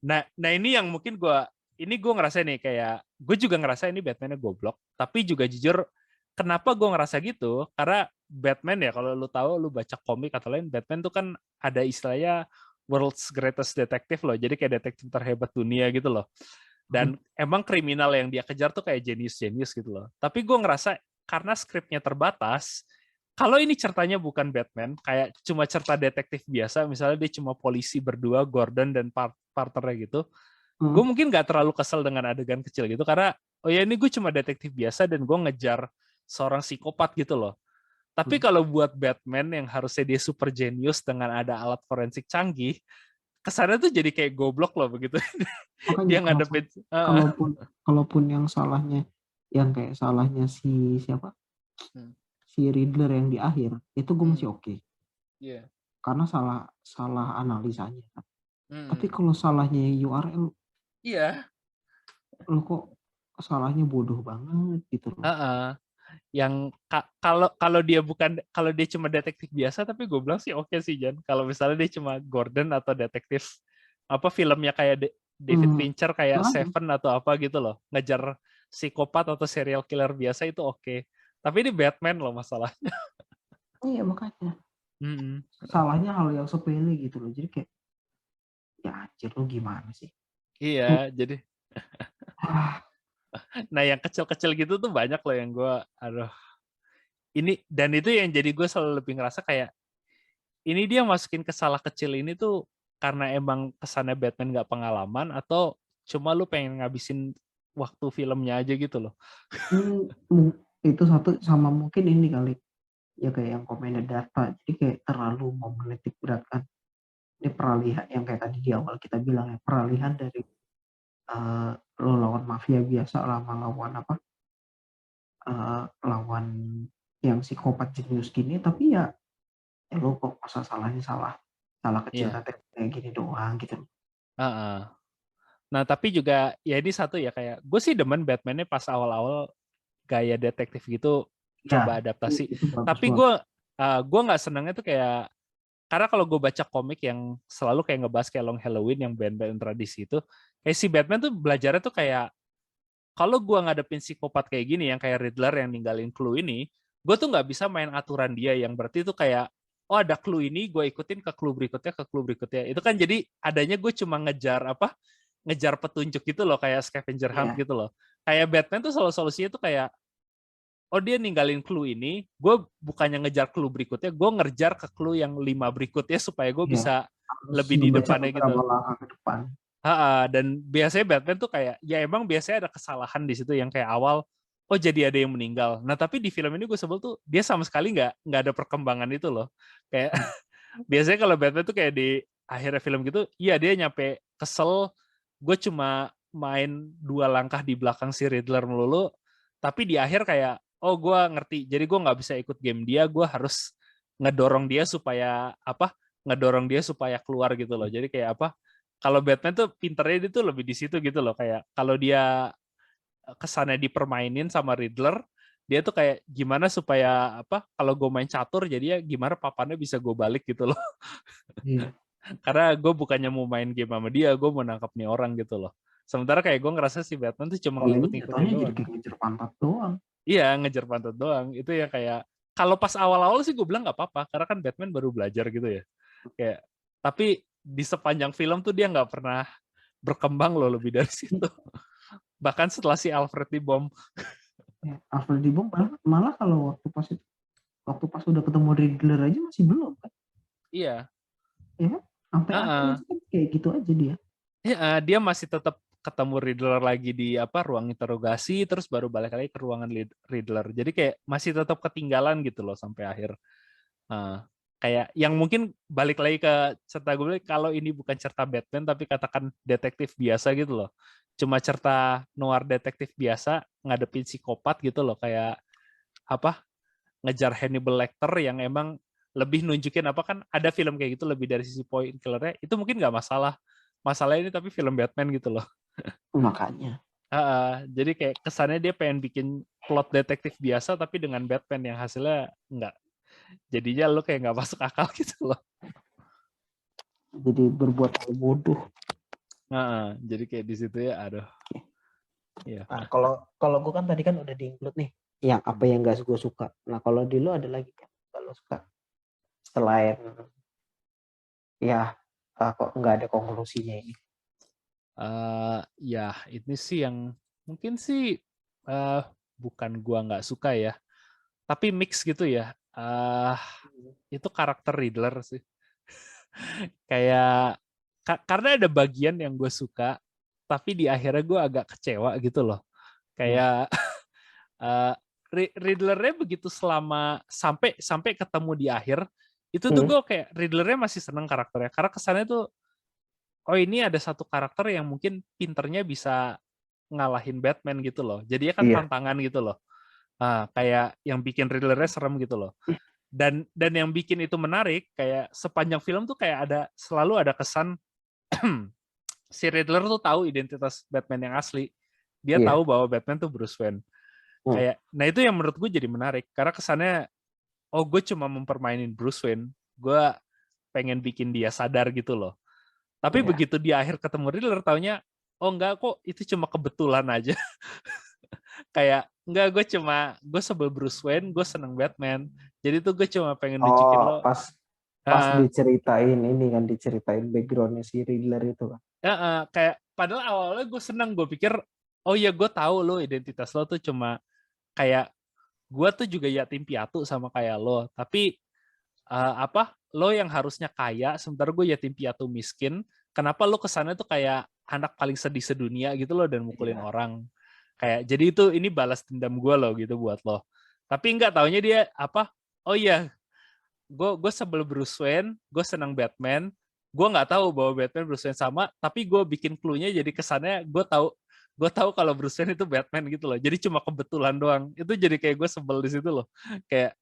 Nah ini yang mungkin gue ngerasa nih kayak gue juga ngerasa ini Batman-nya goblok, tapi juga jujur kenapa gue ngerasa gitu? Karena Batman ya kalau lu tahu lu baca komik atau lain, Batman tuh kan ada istilahnya world's greatest detective loh, jadi kayak detektif terhebat dunia gitu loh. Dan emang kriminal yang dia kejar tuh kayak jenius-jenius gitu loh. Tapi gue ngerasa karena skripnya terbatas, kalau ini ceritanya bukan Batman, kayak cuma cerita detektif biasa, misalnya dia cuma polisi berdua, Gordon dan partnernya gitu, gue mungkin nggak terlalu kesel dengan adegan kecil gitu, karena oh ya ini gue cuma detektif biasa dan gue ngejar seorang psikopat gitu loh. Tapi kalau buat Batman yang harusnya dia super genius dengan ada alat forensik canggih, kesannya tuh jadi kayak goblok loh begitu. Makanya Dia ngadepin, kalaupun kalaupun yang salahnya yang kayak salahnya si siapa? Si Riddler yang di akhir, itu gue masih oke. Iya. Karena salah analisanya kan. Tapi Hmm. kalau salahnya URL, Iya. lo kok salahnya bodoh banget gitu loh. Yang kalau dia cuma detektif biasa, tapi gue bilang sih oke sih Jan. Kalau misalnya dia cuma Gordon atau detektif apa filmnya kayak David Fincher kayak Makanya, Seven atau apa gitu loh, ngejar psikopat atau serial killer biasa itu oke. Tapi ini Batman loh masalahnya. iya makanya. Mm-mm. Salahnya hal yang sepele gitu loh. Jadi kayak, ya anjir lu gimana sih? Lu, Iya, jadi nah yang kecil-kecil gitu tuh banyak loh yang gue aduh ini, dan itu yang jadi gue selalu lebih ngerasa kayak ini dia masukin ke salah kecil ini tuh karena emang kesannya Batman nggak pengalaman atau cuma lu pengen ngabisin waktu filmnya aja gitu loh. itu satu sama mungkin ini kali. Ya kayak yang komennya data. Jadi kayak terlalu mau menitik beratkan. Ini peralihan yang kayak tadi di awal kita bilang ya. Peralihan dari lo lawan mafia biasa lama lawan apa? Lawan yang psikopat jenius gini. Tapi ya lo kok masa salahnya salah kecil Iya. kayak gini doang gitu. Uh-uh. Nah tapi juga ya ini satu ya kayak gue sih demen Batman-nya pas awal-awal gaya detektif gitu Ya, coba adaptasi. itu bagus Tapi banget. gue nggak senengnya tuh kayak karena kalau gue baca komik yang selalu kayak ngebahas kayak Long Halloween yang band-band tradisi itu, kayak si Batman tuh belajarnya tuh kayak kalau gue ngadepin psikopat kayak gini yang kayak Riddler yang ninggalin clue ini, gue tuh nggak bisa main aturan dia yang berarti itu kayak oh ada clue ini gue ikutin ke clue berikutnya ke clue berikutnya. Itu kan jadi adanya gue cuma ngejar petunjuk gitu loh kayak scavenger hunt Iya, gitu loh. Kayak Batman tuh selalu solusinya tuh kayak oh dia ninggalin clue ini, gue bukannya ngejar clue berikutnya, gue ngejar ke clue yang 5 berikutnya supaya gue iya. bisa Harus lebih di ngebaca depannya gitu. beberapa langkah ke depan. Dan biasanya Batman tuh kayak ya emang biasanya ada kesalahan di situ yang kayak awal oh jadi ada yang meninggal. Nah tapi di film ini gue sebel tuh dia sama sekali nggak ada perkembangan itu loh. Kayak biasanya kalau Batman tuh kayak di akhir film gitu, iya dia nyampe kesel, gue cuma main 2 langkah di belakang si Riddler melulu, tapi di akhir kayak oh gue ngerti, jadi gue nggak bisa ikut game dia, gue harus ngedorong dia supaya apa? Ngedorong dia supaya keluar gitu loh. Jadi kayak apa? Kalau Batman tuh pinternya dia tuh lebih di situ gitu loh, kayak kalau dia kesannya dipermainin sama Riddler, dia tuh kayak gimana supaya apa? Kalau gue main catur, jadi ya gimana papannya bisa gue balik gitu loh. Iya. Karena gue bukannya mau main game sama dia, gue mau nangkap nih orang gitu loh. Sementara kayak gue ngerasa si Batman tuh cuma Kalau ini ngikut-ngikutin jatuhnya jadi doang. kayak ngejar pantat doang. Iya, ngejar pantat doang. Itu ya kayak kalau pas awal-awal sih gue bilang nggak apa-apa, karena kan Batman baru belajar gitu ya. Kayak tapi di sepanjang film tuh dia nggak pernah berkembang loh lebih dari situ. Bahkan setelah si Alfred dibom. Ya, Alfred Dibong malah kalau waktu pas udah ketemu Riddler aja masih belum kan? Iya. Ya kan? Sampai akhir Uh-uh. aja kan kayak gitu aja dia. Ya, dia masih tetap ketemu Riddler lagi di apa ruang interogasi, terus baru balik lagi ke ruangan Riddler. Jadi kayak masih tetap ketinggalan gitu loh sampai akhir. Nah, kayak yang mungkin balik lagi ke cerita gue kalau ini bukan cerita Batman tapi katakan detektif biasa gitu loh. Cuma cerita noir detektif biasa ngadepin psikopat gitu loh kayak apa? Ngejar Hannibal Lecter yang emang lebih nunjukin apa kan ada film kayak gitu lebih dari sisi point killernya itu mungkin nggak masalah. Masalah ini tapi film Batman gitu loh. Makanya. Jadi kayak kesannya dia pengen bikin plot detektif biasa tapi dengan Batman yang hasilnya nggak. Jadinya lo kayak nggak masuk akal gitu loh. jadi berbuat hal bodoh. Nah, jadi kayak di situ ya, aduh. Iya. Nah, kalau gue kan tadi kan udah di-include nih yang apa yang gak gue suka. Nah, kalau di lu ada lagi kan kalau suka selain ya kok nggak ada konklusinya ini. Ya ini sih yang mungkin sih bukan gua nggak suka ya, tapi mix gitu ya. Itu karakter Riddler sih. Kayak karena ada bagian yang gue suka, tapi di akhirnya gue agak kecewa gitu loh. Kayak Riddler-nya begitu sampai ketemu di akhir, itu tuh gue kayak Riddler-nya masih seneng karakternya, karena kesannya tuh oh ini ada satu karakter yang mungkin pinternya bisa ngalahin Batman gitu loh. Jadi kan tantangan gitu loh. Nah, kayak yang bikin Riddler-nya serem gitu loh. Dan yang bikin itu menarik, kayak sepanjang film tuh kayak selalu ada kesan si Riddler tuh tahu identitas Batman yang asli. Dia tahu bahwa Batman tuh Bruce Wayne. Kayak, nah itu yang menurut gue jadi menarik. Karena kesannya, oh gue cuma mempermainin Bruce Wayne. Gue pengen bikin dia sadar gitu loh. Tapi begitu di akhir ketemu Riddler, taunya, oh enggak kok, itu cuma kebetulan aja. Kayak, enggak, gue sebel Bruce Wayne, gue seneng Batman. Jadi tuh gue cuma pengen nunjukin lo. Pas diceritain backgroundnya si Riddler itu kan. Kayak, padahal awalnya gue seneng, gue pikir, oh iya gue tahu lo identitas lo tuh cuma kayak, gue tuh juga yatim piatu sama kayak lo. Tapi, lo yang harusnya kaya, sementara gue yatim piatu miskin, kenapa lo kesannya tuh kayak anak paling sedih sedunia gitu loh dan mukulin orang. Kayak jadi ini balas dendam gue loh gitu buat lo. Tapi nggak taunya dia oh iya, gue sebel Bruce Wayne, gue senang Batman, gue nggak tahu bahwa Batman Bruce Wayne sama, tapi gue bikin clue-nya jadi kesannya gue tahu kalau Bruce Wayne itu Batman gitu loh. Jadi cuma kebetulan doang. Itu jadi kayak gue sebel di situ loh. Kayak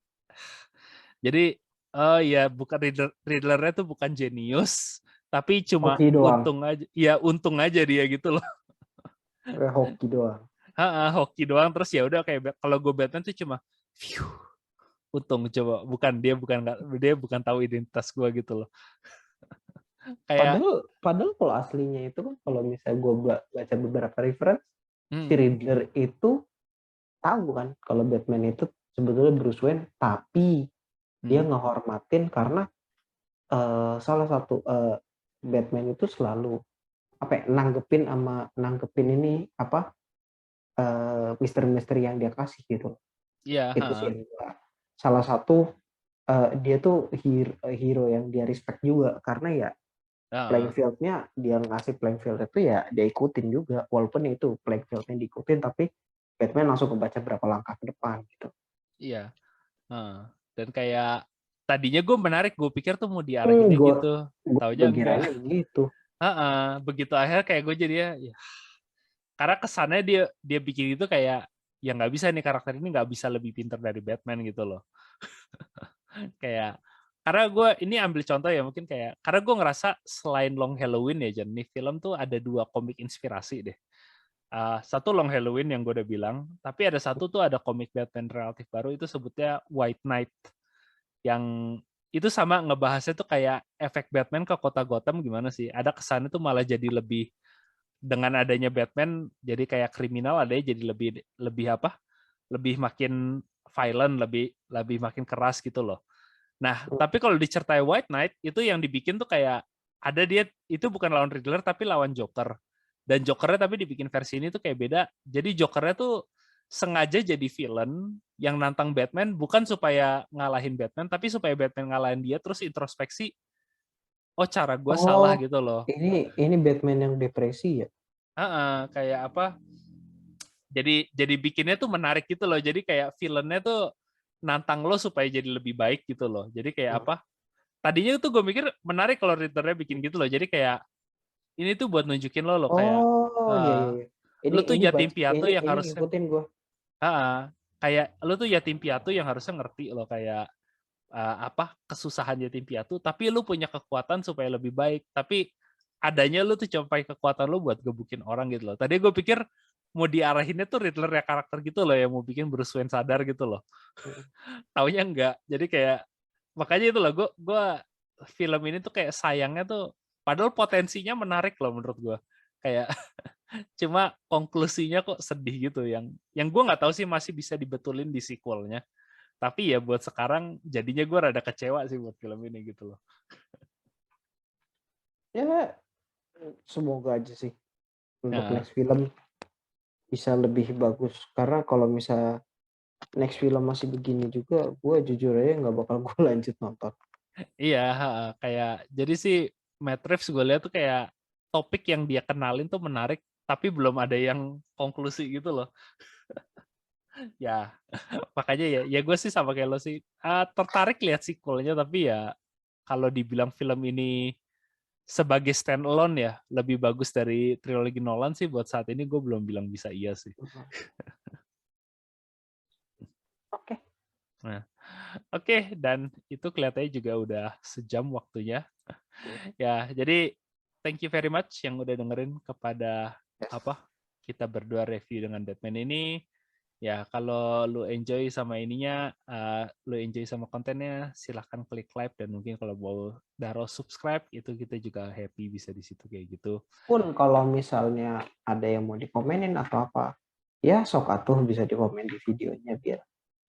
jadi oh ya bukan Riddler-nya tuh bukan jenius, tapi cuma untung aja. Ya untung aja dia gitu loh. Hoki doang. Hoki doang, terus ya udah kayak kalau gue Batman tuh cuma untung coba dia bukan tahu identitas gue gitu loh. Kayak padahal kalau aslinya itu kan kalau misalnya gue baca beberapa reference si Riddler itu tahu kan kalau Batman itu sebetulnya Bruce Wayne, tapi dia ngehormatin karena salah satu Batman itu selalu nanggepin ini misteri-misteri yang dia kasih gitu. Itu sih salah satu dia tuh hero yang dia respect juga karena ya playing field-nya dia ngasih playing field itu ya dia ikutin juga, walaupun itu playing field-nya diikutin tapi Batman langsung kebaca berapa langkah ke depan gitu. Iya. Dan kayak tadinya gue menarik, gue pikir tuh mau diarahinnya gitu. Taunya enggak. Begitu. Begitu akhir kayak gue jadi ya. Karena kesannya dia bikin itu kayak ya nggak bisa nih karakter ini nggak bisa lebih pintar dari Batman gitu loh. Kayak karena gue ini ambil contoh ya mungkin kayak karena gue ngerasa selain Long Halloween ya Jan, nih film tuh ada 2 komik inspirasi deh. Satu Long Halloween yang gue udah bilang, tapi ada satu tuh ada komik Batman relatif baru itu sebutnya White Knight yang itu sama ngebahasnya tuh kayak efek Batman ke kota Gotham gimana sih? Ada kesannya tuh malah jadi lebih dengan adanya Batman jadi kayak kriminal, adanya jadi lebih makin violent, lebih makin keras gitu loh. Nah, tapi kalau dicertai White Knight itu yang dibikin tuh kayak ada dia itu bukan lawan Riddler tapi lawan Joker. Dan Jokernya tapi dibikin versi ini tuh kayak beda. Jadi Jokernya tuh sengaja jadi villain yang nantang Batman bukan supaya ngalahin Batman tapi supaya Batman ngalahin dia terus introspeksi oh cara gue salah gitu loh. Ini Batman yang depresi ya? Kayak jadi bikinnya tuh menarik gitu loh. Jadi kayak villainnya tuh nantang lo supaya jadi lebih baik gitu loh. Jadi kayak tadinya tuh gue mikir menarik kalau Riddler-nya bikin gitu loh. Jadi kayak ini tuh buat nunjukin lo kayak iya. lo tuh yatim piatu yang harusnya ngikutin gue. Kayak lo tuh yatim piatu yang harusnya ngerti lo kayak kesusahan yatim piatu, tapi lo punya kekuatan supaya lebih baik. Tapi adanya lo tuh cuma pakai kekuatan lo buat gebukin orang gitu loh. Tadi gue pikir mau diarahinnya tuh Riddler ya karakter gitu loh yang mau bikin Bruce Wayne sadar gitu loh. Taunya enggak. Jadi kayak makanya itu loh gue film ini tuh kayak sayangnya tuh, padahal potensinya menarik loh menurut gue. Kayak cuma konklusinya kok sedih gitu, yang gue nggak tahu sih masih bisa dibetulin di sequelnya. Tapi ya buat sekarang jadinya gue rada kecewa sih buat film ini gitu loh. Ya semoga aja sih untuk Nah, next film bisa lebih bagus. Karena kalau misal next film masih begini juga, gue jujur aja nggak bakal gue lanjut nonton. iya, kayak jadi sih Matt Reeves gue lihat tuh kayak topik yang dia kenalin tuh menarik, tapi belum ada yang konklusi gitu loh. Ya, makanya ya gue sih sama kayak lo sih, tertarik lihat sequelnya, tapi ya kalau dibilang film ini sebagai standalone ya lebih bagus dari trilogi Nolan sih, buat saat ini gue belum bilang bisa iya sih. Oke. Nah, oke, dan itu kelihatannya juga udah sejam waktunya. Ya, jadi thank you very much yang udah dengerin kepada Yes. apa kita berdua review dengan Batman ini. Ya, kalau lu enjoy sama ininya, lu enjoy sama kontennya, silahkan klik like, dan mungkin kalau mau taruh subscribe, itu kita juga happy bisa di situ kayak gitu. Pun kalau misalnya ada yang mau dikomenin atau apa, ya sok atuh bisa dikomen di videonya biar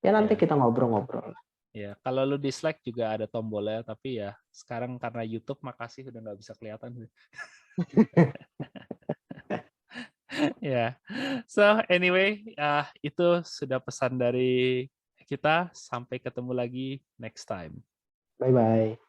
ya nanti Ya, kita ngobrol-ngobrol. ya. Kalau lu dislike juga ada tombolnya, tapi ya sekarang karena YouTube, makasih udah nggak bisa kelihatan. Ya, so anyway, itu sudah pesan dari kita. Sampai ketemu lagi next time. Bye bye.